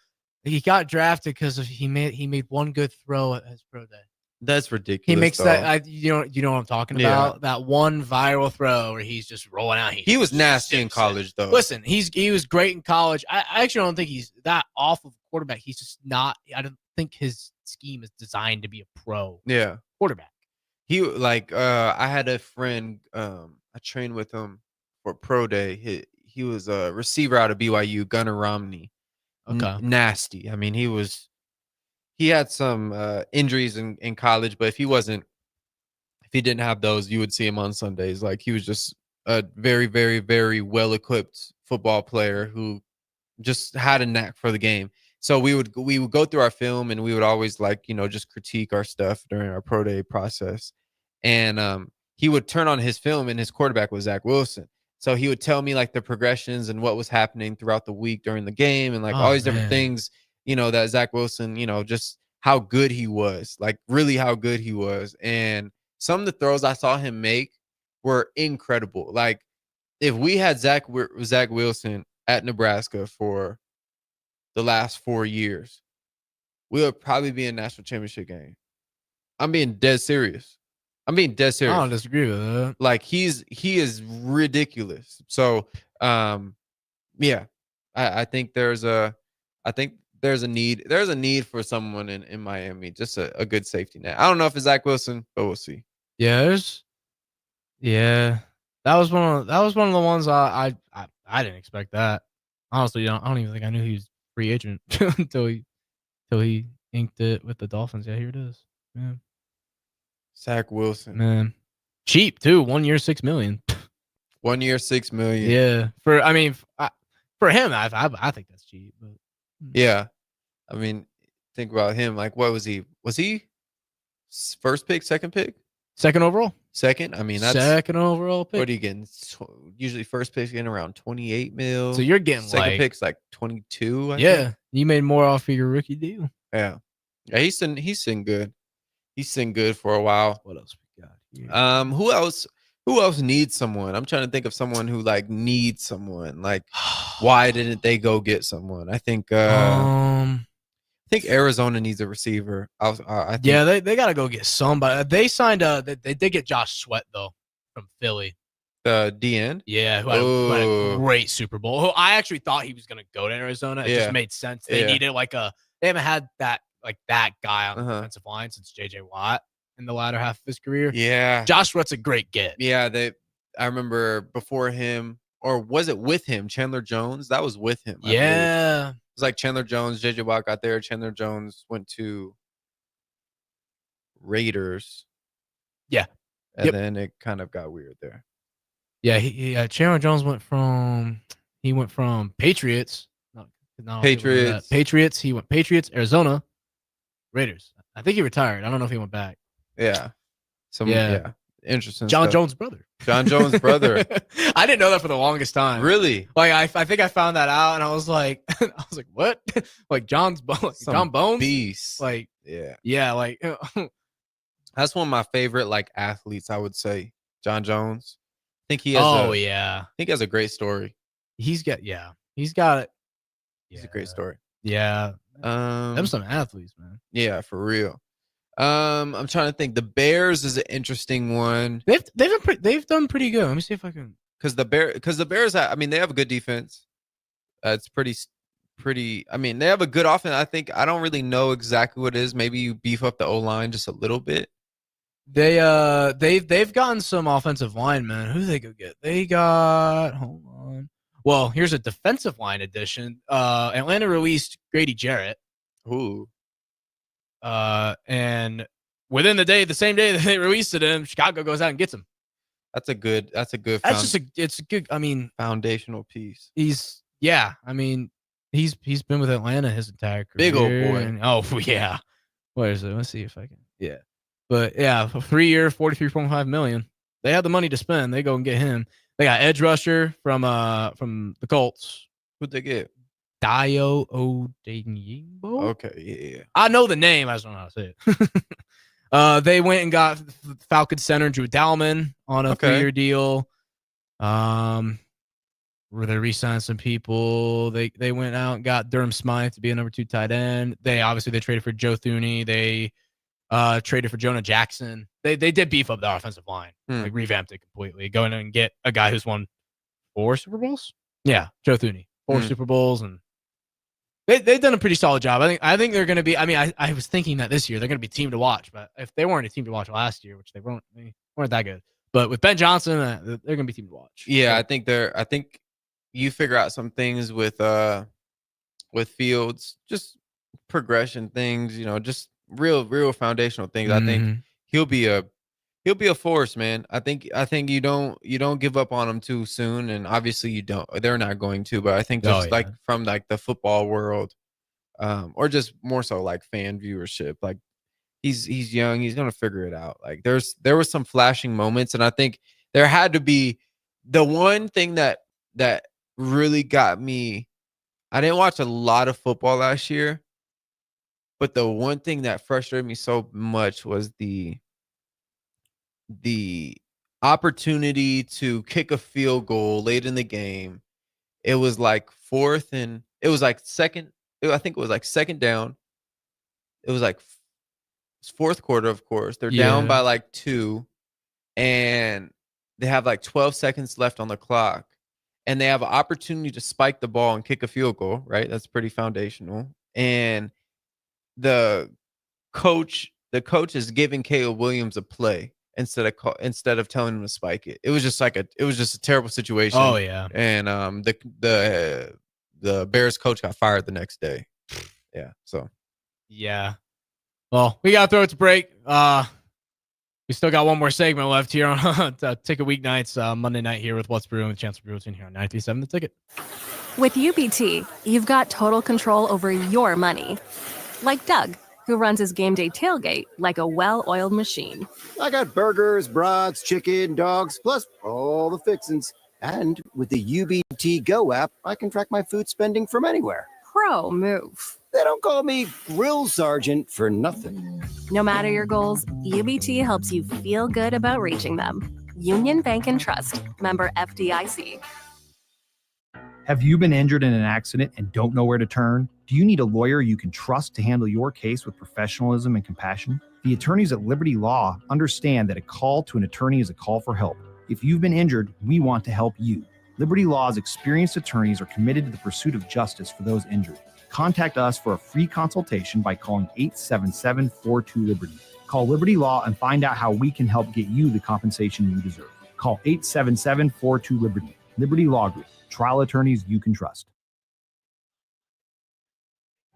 he got drafted because he made one good throw at his pro day. That's ridiculous. He makes though. that. You know what I'm talking about. That one viral throw where he's just rolling out. He was nasty in college, though. Listen, he was great in college. I actually don't think he's that awful of a quarterback. He's just not. I don't think his scheme is designed to be a pro. Yeah. Quarterback. He I had a friend I trained with him for pro day. He was a receiver out of BYU, Gunnar Romney. Okay. Nasty. I mean, he had some injuries in college, but if he didn't have those, you would see him on Sundays. Like he was just a very, very, very well equipped football player who just had a knack for the game. So we would go through our film and we would always just critique our stuff during our pro day process. And he would turn on his film and his quarterback was Zach Wilson. So he would tell me like the progressions and what was happening throughout the week during the game and all these different things, that Zach Wilson, just how good he was, like really how good he was. And some of the throws I saw him make were incredible. Like if we had Zach Wilson at Nebraska for the last 4 years, we would probably be in national championship game. I'm being dead serious. I don't disagree with that. Like he is ridiculous. So yeah, I think there's a need for someone in Miami, just a good safety net. I don't know if it's Zach Wilson, but we'll see. That was one of the ones I didn't expect that. Honestly, I don't even think I knew he was free agent until he inked it with the Dolphins. Yeah, here it is. Yeah. Zach Wilson. Man. Cheap too. 1 year, $6 million. 1 year, $6 million. Yeah. For him, I think that's cheap. But yeah. I mean, think about him. Like, what was he? Was he first pick, second pick? Second overall? Second? I mean, that's second overall pick. What are you getting? Usually first pick's getting around 28 mil. So you're getting second pick's like 22. I think. You made more off of your rookie deal. Yeah. Yeah, he's seen good. He's seen good for a while. What else we got here? Who else needs someone? I'm trying to think of someone who needs someone. Like, why didn't they go get someone? I think Arizona needs a receiver. I think, they got to go get somebody. They signed they did get Josh Sweat though from Philly. The DN? Yeah, who had a great Super Bowl. Who I actually thought he was going to go to Arizona. It just made sense. They needed they haven't had that guy on the defensive line since JJ Watt in the latter half of his career. Yeah. Josh Sweat's a great get. Yeah, I remember before him, or was it with him, Chandler Jones? That was with him. Yeah. It was like Chandler Jones, JJ Watt got there. Chandler Jones went to Raiders. Yeah. And then it kind of got weird there. Yeah, Chandler Jones went from Patriots. Patriots. He went Patriots, Arizona, Raiders. I think he retired. I don't know if he went back. Yeah. Interesting. John Jones' brother. John Jones' brother. I didn't know that for the longest time. Really? Like I think I found that out, and I was like, what? Like John Bones? Beast. Like yeah. Like that's one of my favorite athletes. I would say John Jones. I think he has. I think he has a great story. He's got it. He's a great story. Yeah. Them some athletes, man. Yeah, for real. I'm trying to think. The Bears is an interesting one. They've done pretty good. Let me see if I can. Because the Bears, I mean, they have a good defense. It's pretty. I mean, they have a good offense. I think I don't really know exactly what it is. Maybe you beef up the O-line just a little bit. They've gotten some offensive linemen. Who do they go get? They got. Hold on. Well, here's a defensive line addition. Atlanta released Grady Jarrett. Ooh. And within the same day that they released him, Chicago goes out and gets him. It's a good. It's a good. I mean, foundational piece. He's been with Atlanta his entire career. Big old boy. And, yeah. Where is it? Let's see if I can. Yeah. But yeah, 3 year, $43.5 million. They had the money to spend. They go and get him. They got edge rusher from the Colts. Who'd they get? Dio Odeyingbo. Okay, yeah. I know the name. I just don't know how to say it. They went and got Falcon center Drew Dalman on a 3-year deal. Where they re-signed some people. They went out and got Durham Smythe to be a number 2 tight end. They traded for Joe Thuney. They traded for Jonah Jackson. They did beef up the offensive line, like revamped it completely. Going and get a guy who's won 4 Super Bowls. Yeah, Joe Thuney, 4 Super Bowls, and they've done a pretty solid job. I think they're going to be. I mean, I was thinking that this year they're going to be team to watch, but if they weren't a team to watch last year, which they weren't that good. But with Ben Johnson, they're going to be team to watch. Yeah, I think you figure out some things with Fields, just progression things, just real foundational things. I think he'll be a force, man. I think you don't give up on him too soon, and obviously they're not going to, but I think just from the football world, or just more so like fan viewership, like he's young, he's gonna figure it out. Like there were some flashing moments, and I think there had to be the one thing that really got me. I didn't watch a lot of football last year, but the one thing that frustrated me so much was the opportunity to kick a field goal late in the game. It was like second down. It was like fourth quarter, of course. They're down by like 2, and they have like 12 seconds left on the clock, and they have an opportunity to spike the ball and kick a field goal, right? That's pretty foundational. And the coach is giving Caleb Williams a play instead of telling him to spike it. It was just a terrible situation. Oh yeah. And the Bears coach got fired the next day. Yeah. So yeah. Well, we got to throw it to break. We still got one more segment left here on Ticket Weeknights, Monday night here with What's Brewing with Chancellor Brewington here on 93.7 The Ticket. With UBT, you've got total control over your money. Like Doug, who runs his game day tailgate like a well-oiled machine. I got burgers, brats, chicken, dogs, plus all the fixins. And with the UBT Go app, I can track my food spending from anywhere. Pro move. They don't call me Grill Sergeant for nothing. No matter your goals, UBT helps you feel good about reaching them. Union Bank and Trust. Member FDIC. Have you been injured in an accident and don't know where to turn? Do you need a lawyer you can trust to handle your case with professionalism and compassion? The attorneys at Liberty Law understand that a call to an attorney is a call for help. If you've been injured, we want to help you. Liberty Law's experienced attorneys are committed to the pursuit of justice for those injured. Contact us for a free consultation by calling 877-42-LIBERTY. Call Liberty Law and find out how we can help get you the compensation you deserve. Call 877-42-LIBERTY. Liberty Law Group. Trial attorneys you can trust.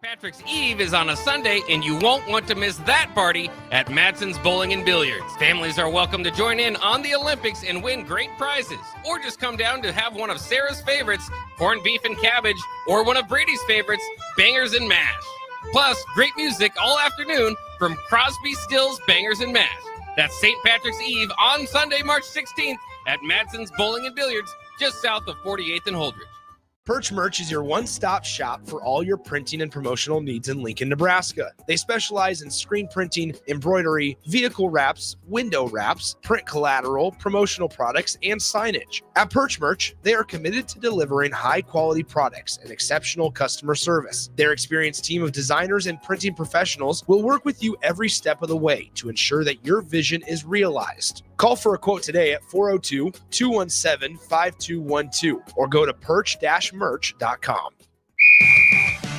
Patrick's Eve is on a Sunday, and you won't want to miss that party at Madsen's Bowling and Billiards. Families are welcome to join in on the Olympics and win great prizes, or just come down to have one of Sarah's favorites, corned beef and cabbage, or one of Brady's favorites, bangers and mash. Plus, great music all afternoon from Crosby, Stills, Bangers and Mash. That's St. Patrick's Eve on Sunday, March 16th at Madsen's Bowling and Billiards, just south of 48th and Holdridge. Perch Merch is your one-stop shop for all your printing and promotional needs in Lincoln, Nebraska. They specialize in screen printing, embroidery, vehicle wraps, window wraps, print collateral, promotional products, and signage. At Perch Merch, they are committed to delivering high-quality products and exceptional customer service. Their experienced team of designers and printing professionals will work with you every step of the way to ensure that your vision is realized. Call for a quote today at 402-217-5212 or go to perch-merch.com.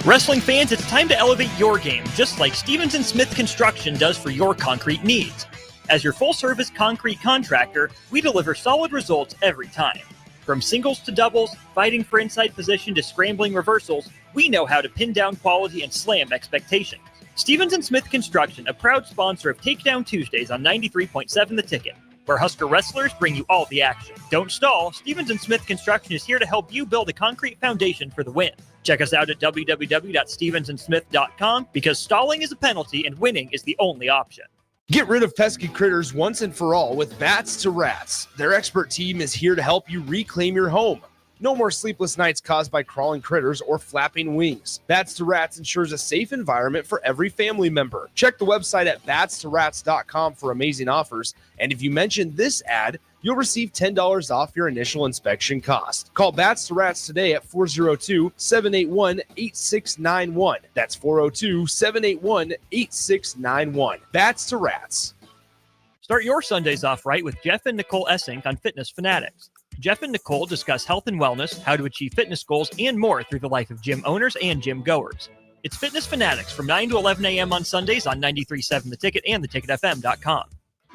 Wrestling fans, it's time to elevate your game, just like Stevens & Smith Construction does for your concrete needs. As your full-service concrete contractor, we deliver solid results every time. From singles to doubles, fighting for inside position to scrambling reversals, we know how to pin down quality and slam expectations. Stevens & Smith Construction, a proud sponsor of Takedown Tuesdays on 93.7 The Ticket, where Husker wrestlers bring you all the action. Don't stall. Stevens & Smith Construction is here to help you build a concrete foundation for the win. Check us out at www.stevensandsmith.com because stalling is a penalty and winning is the only option. Get rid of pesky critters once and for all with Bats to Rats. Their expert team is here to help you reclaim your home. No more sleepless nights caused by crawling critters or flapping wings. Bats to Rats ensures a safe environment for every family member. Check the website at batstorats.com for amazing offers. And if you mention this ad, you'll receive $10 off your initial inspection cost. Call Bats to Rats today at 402-781-8691. That's 402-781-8691. Bats to Rats. Start your Sundays off right with Jeff and Nicole Essink on Fitness Fanatics. Jeff and Nicole discuss health and wellness, how to achieve fitness goals, and more through the life of gym owners and gym goers. It's Fitness Fanatics from 9 to 11 a.m. on Sundays on 93.7 The Ticket and theticketfm.com.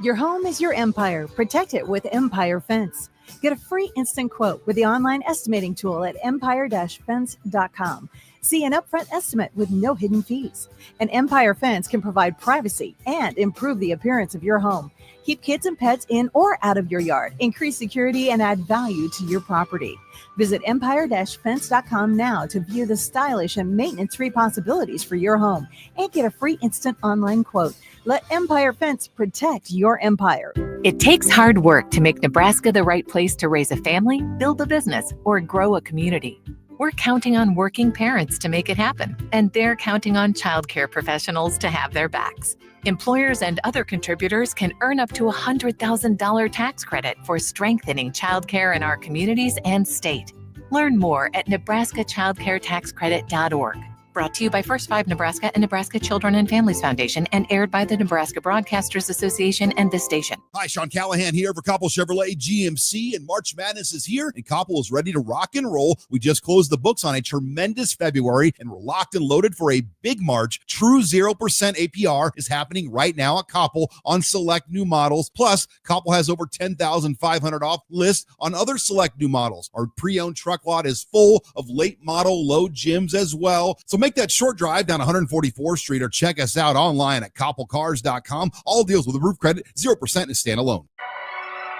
Your home is your empire. Protect it with Empire Fence. Get a free instant quote with the online estimating tool at empire-fence.com. See an upfront estimate with no hidden fees. An Empire Fence can provide privacy and improve the appearance of your home. Keep kids and pets in or out of your yard. Increase security and add value to your property. Visit empire-fence.com now to view the stylish and maintenance-free possibilities for your home and get a free instant online quote. Let Empire Fence protect your empire. It takes hard work to make Nebraska the right place to raise a family, build a business, or grow a community. We're counting on working parents to make it happen, and they're counting on childcare professionals to have their backs. Employers and other contributors can earn up to $100,000 tax credit for strengthening childcare in our communities and state. Learn more at nebraskachildcaretaxcredit.org. Brought to you by First 5 Nebraska and Nebraska Children and Families Foundation and aired by the Nebraska Broadcasters Association and this station. Hi, Sean Callahan here for Koppel Chevrolet GMC, and March Madness is here, and Koppel is ready to rock and roll. We just closed the books on a tremendous February, and we're locked and loaded for a big March. True 0% APR is happening right now at Koppel on select new models. Plus, Koppel has over $10,500 off list on other select new models. Our pre-owned truck lot is full of late model low gyms as well. So make that short drive down 144th Street or check us out online at koppelcars.com. All deals with a roof credit, 0% is standalone.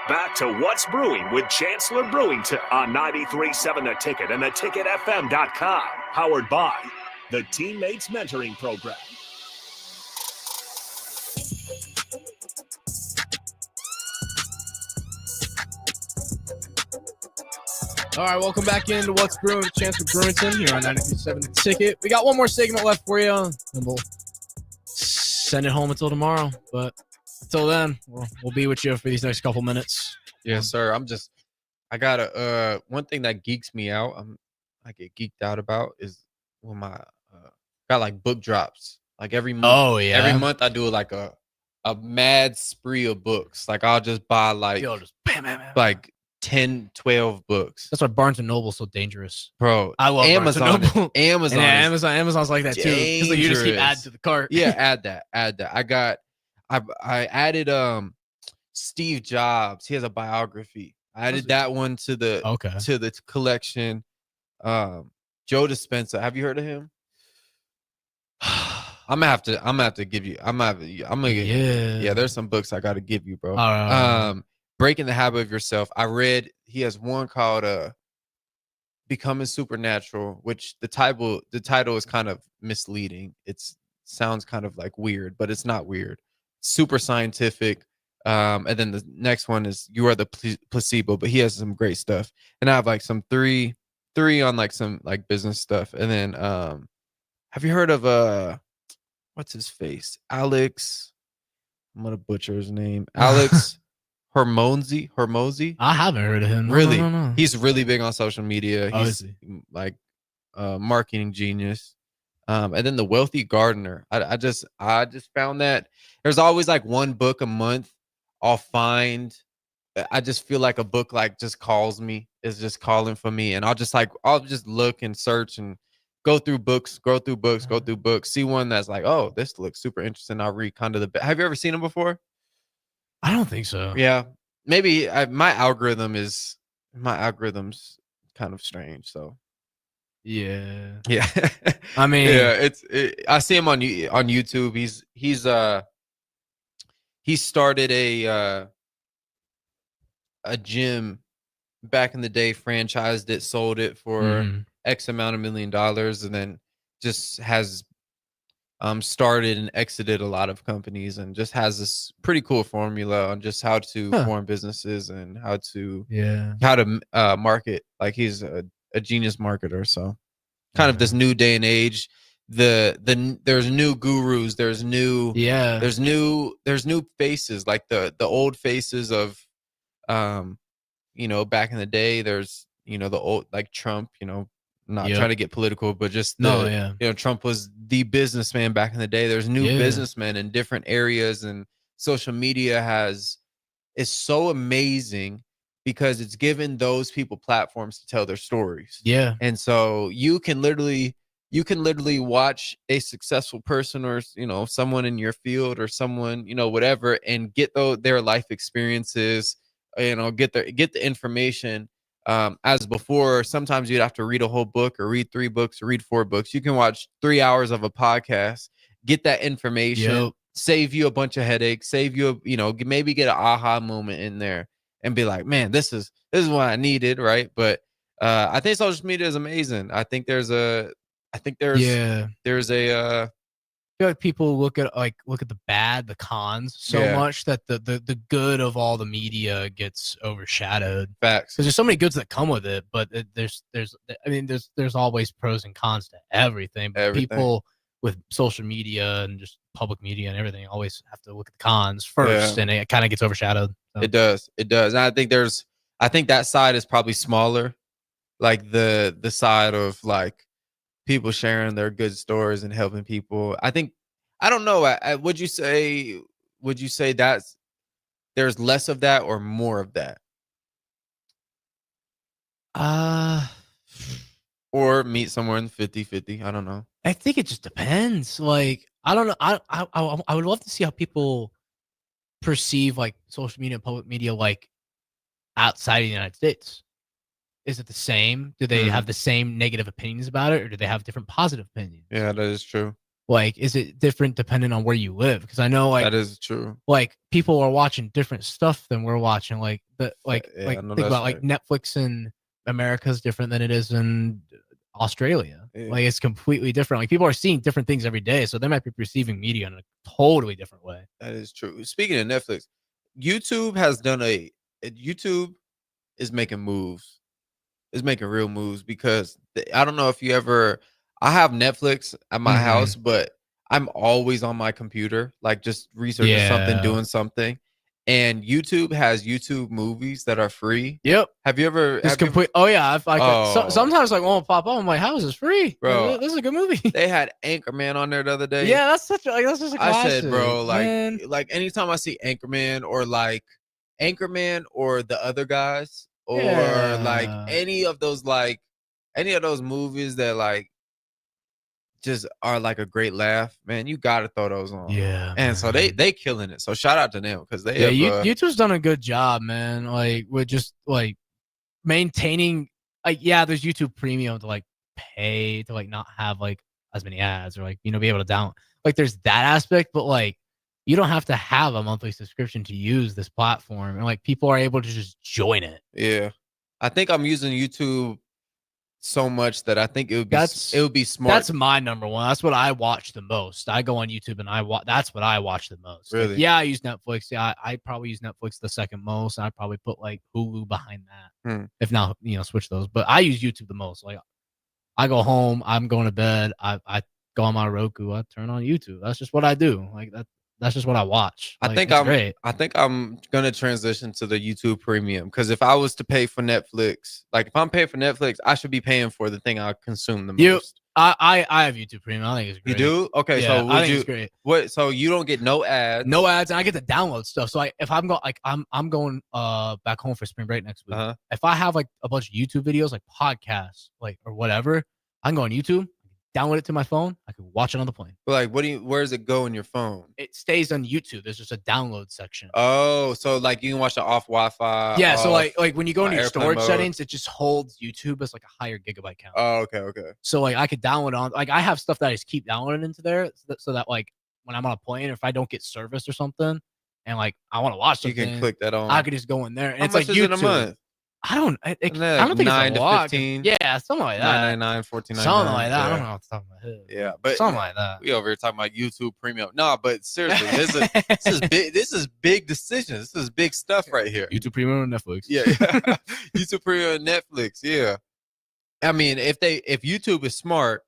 Back to What's Brewing with Chancellor Brewington on 93.7 The Ticket and theticketfm.com. Powered by the Teammates Mentoring Program. All right, welcome back into What's Brewing with Chancellor Brewington here on 93.7 The Ticket. We got one more segment left for you, and we'll send it home until tomorrow. But until then, we'll be with you for these next couple minutes. Yes, sir. I got one thing that geeks me out. I get geeked out about is when my got like book drops. Like every month. Oh, yeah. Every month I do like a mad spree of books. Like I'll just buy like just bam, bam, bam. like 10, 12 books. That's why Barnes & Noble's so dangerous. Bro, I love Amazon. Barnes & Noble. Amazon's like that too. Because you just keep adding to the cart. Yeah, add that. I added Steve Jobs. He has a biography. I added that one to the collection. Joe Dispenza. Have you heard of him? I'm gonna have to give you. There's some books I gotta give you, bro. Breaking the Habit of Yourself. I read, he has one called Becoming Supernatural, which the title is kind of misleading. It sounds kind of like weird, but it's not weird. Super scientific. And then the next one is You Are the Placebo, but he has some great stuff. And I have like some three on like some like business stuff. And then have you heard of what's his face? Alex, I'm gonna butcher his name. Alex Hormozy. I haven't heard of him. Really? No. He's really big on social media. He's like marketing genius. And then The Wealthy Gardener. I just found that there's always like one book a month I'll find. I just feel like a book like just calls me. It's just calling for me. And I'll just look and search and go through books, see one that's like, oh, this looks super interesting. I'll read kind of have you ever seen them before? I don't think so. Yeah, maybe my algorithm's kind of strange. So yeah. I mean, yeah, I see him on YouTube. He started a gym back in the day, franchised it, sold it for X amount of $1 million, and then just has started and exited a lot of companies and just has this pretty cool formula on just how to form businesses and how to market. Like he's a genius marketer. So kind of this new day and age, there's new gurus, there's new faces, like the old faces of back in the day. There's the old, like Trump, not trying to get political, but just Trump was the businessman back in the day. There's new businessmen in different areas, and social media is so amazing because it's given those people platforms to tell their stories. Yeah. And so you can literally watch a successful person or someone in your field or someone whatever, and get their life experiences, get the information. As before, sometimes you'd have to read a whole book or read 3 books or read 4 books. You can watch 3 hours of a podcast, get that information, save you a bunch of headaches, save you maybe get an aha moment in there and be like, man, this is what I needed, right? But I think social media is amazing. I think there's a I feel like people look at the bad, the cons so much that the good of all the media gets overshadowed. Facts. Because there's so many goods that come with it, but there's always pros and cons to everything. But people with social media and just public media and everything always have to look at the cons first, and it kind of gets overshadowed. So. It does. And I think that side is probably smaller, like the side of like people sharing their good stories and helping people. I don't know. Would you say that there's less of that or more of that? Or meet somewhere in 50-50. I don't know. I think it just depends. Like, I don't know. I would love to see how people perceive like social media and public media like outside of the United States. Is it the same? Do they have the same negative opinions about it, or do they have different positive opinions? Yeah, that is true. Like, is it different depending on where you live? Because I know, like, that is true. Like, people are watching different stuff than we're watching. Like, think about like Netflix in America is different than it is in Australia. Yeah. Like, it's completely different. Like, people are seeing different things every day, so they might be perceiving media in a totally different way. That is true. Speaking of Netflix, YouTube has done YouTube is making moves. Is making real moves because I don't know if you ever. I have Netflix at my house, but I'm always on my computer, like just researching something, doing something. And YouTube has YouTube movies that are free. Yep. Have you ever? Oh yeah. Sometimes like won't pop up. My house is free, bro. This is a good movie. They had Anchorman on there the other day. Yeah, that's just a classic. I said, bro, like anytime I see Anchorman or the other guys. Or like any of those movies that like just are like a great laugh, man, you gotta throw those on. Yeah. And so they killing it. So shout out to them because they YouTube's done a good job, man. Like with just like maintaining there's YouTube Premium to like pay to like not have like as many ads or like be able to download. Like there's that aspect, but like you don't have to have a monthly subscription to use this platform, and like people are able to just join it. Yeah, I think I'm using YouTube so much that I think it would be smart. That's my number one. That's what I watch the most. I go on YouTube and that's what I watch the most. Really? Like, I use Netflix. Yeah, I probably use Netflix the second most. I probably put like Hulu behind that. If not, switch those. But I use YouTube the most. Like I go home, I'm going to bed. I go on my Roku. I turn on YouTube. That's just what I do. Like that. That's just what I watch. I think I'm gonna transition to the YouTube Premium because if I was to pay for Netflix, like if I'm paying for Netflix, I should be paying for the thing I consume the most. I have YouTube Premium. I think it's great. You do? Okay, yeah, so I think it's great. What? So you don't get no ads? No ads, and I get to download stuff. So if I'm going, like I'm going back home for spring break next week. If I have like a bunch of YouTube videos, like podcasts, like or whatever, I can go on YouTube. Download it to my phone. I can watch it on the plane. But like, where does it go in your phone? It stays on YouTube. There's just a download section. Oh, so like you can watch it off Wi-Fi. Yeah. So like when you go into your storage settings, it just holds YouTube as like a higher gigabyte count. Oh, okay. So like I could download on, like I have stuff that I just keep downloading into there, so that like when I'm on a plane, if I don't get service or something, and like I want to watch something, you can click that on. I could just go in there, and How it's much like is YouTube. it a month? I don't think it's a lot. Yeah, something like that. $9.99, $14.99. Something like that. Yeah. I don't know off the top of my head. Yeah, but something like that. We over here talking about YouTube Premium. No, but seriously, this is big decisions. This is big stuff right here. YouTube Premium on Netflix. Yeah. YouTube Premium on Netflix. Yeah. I mean, if YouTube is smart,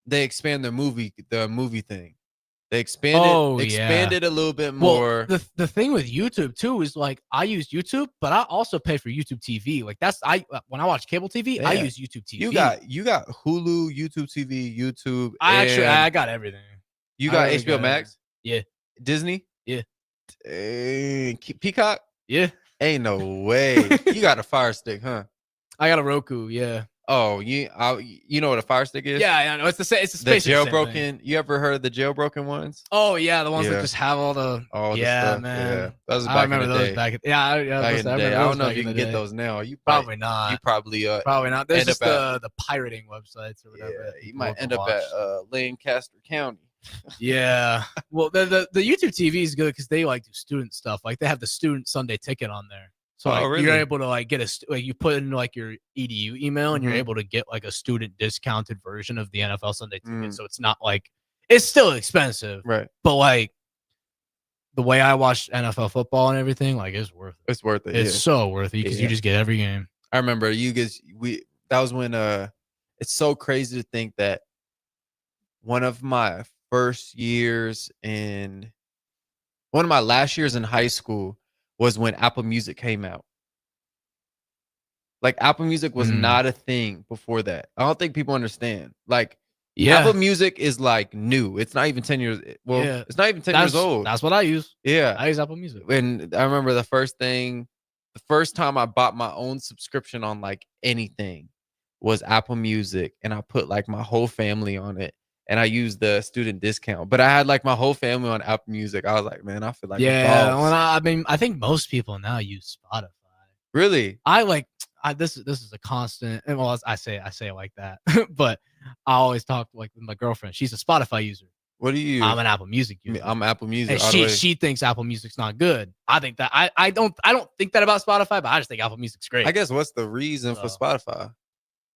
they expand the movie thing. They expanded a little bit more. Well, the thing with YouTube too is like I use YouTube, but I also pay for YouTube TV. Like when I watch cable TV, I use YouTube TV. You got Hulu, YouTube TV, YouTube. I got everything. You got HBO Max? Yeah. Disney? Yeah. Peacock? Yeah. Ain't no way. You got a Fire Stick, huh? I got a Roku. Yeah. Oh, you know what a Fire Stick is? Yeah, I know. It's the same. It's the jailbroken. You ever heard of the jailbroken ones? Oh yeah, the ones that just have all the stuff. Man. Yeah. That was I back remember in the those day. back in the day. I don't know if you can get those now. You probably not. You probably not. There's just the pirating websites or whatever. Yeah, you might end up at Lancaster County. Yeah. Well, the YouTube TV is good because they like do student stuff. Like they have the student Sunday ticket on there. So really? You're able to like get you put in like your EDU email and you're able to get like a student discounted version of the NFL Sunday ticket. So it's not like it's still expensive, right? But like the way I watch NFL football and everything, like it's worth it. It's worth it. It's so worth it because you just get every game. I remember that was when it's so crazy to think that one of my last years in high school was when Apple Music came out. Like Apple Music was not a thing before that. I don't think people understand. Like Apple Music is like new. It's not even 10 years. Well, it's not even 10 years old. That's what I use. Yeah. I use Apple Music. And I remember the first time I bought my own subscription on like anything was Apple Music. And I put like my whole family on it. And I used the student discount, but I had like my whole family on Apple Music. I was like, man, I feel like I think most people now use Spotify. Really? This is a constant. And well, I say it like that, but I always talk like with my girlfriend. She's a Spotify user. What do you? I'm an Apple Music user. I'm Apple Music. And she thinks Apple Music's not good. I think that I don't think that about Spotify, but I just think Apple Music's great. I guess what's the reason for Spotify?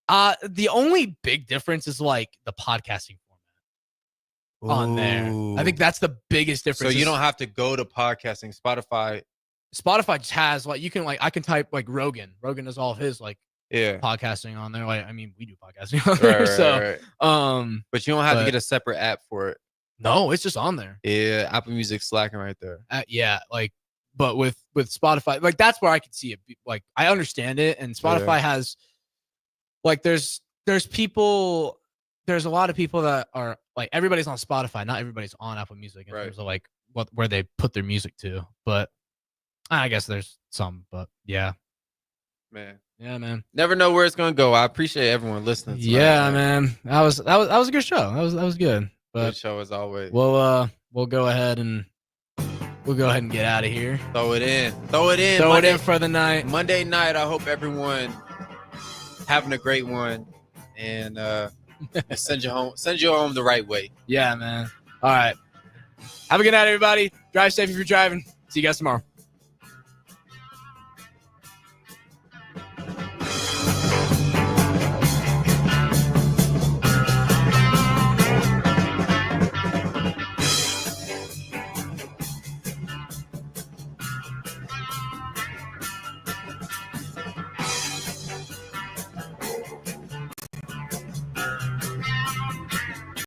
The only big difference is like the podcasting on there. I think that's the biggest difference. So you don't have to go to podcasting. Spotify just has like you can like I can type like Rogan. Rogan does all of his like podcasting on there. Like I mean we do podcasting on there. Right. But you don't have to get a separate app for it. No, it's just on there. Yeah, Apple Music slacking right there. But with Spotify, like that's where I can see it. Like I understand it, and Spotify has like there's people. There's a lot of people that are like everybody's on Spotify, not everybody's on Apple Music in terms of like where they put their music to. But I guess there's some, but yeah, man. Never know where it's gonna go. I appreciate everyone listening. Tonight, man. That was a good show. That was good. But good show as always. We'll go ahead and get out of here. Throw it in For the night. Monday night. I hope everyone having a great one and send you home the right way. Yeah, man. All right. Have a good night, everybody. Drive safe if you're driving. See you guys tomorrow.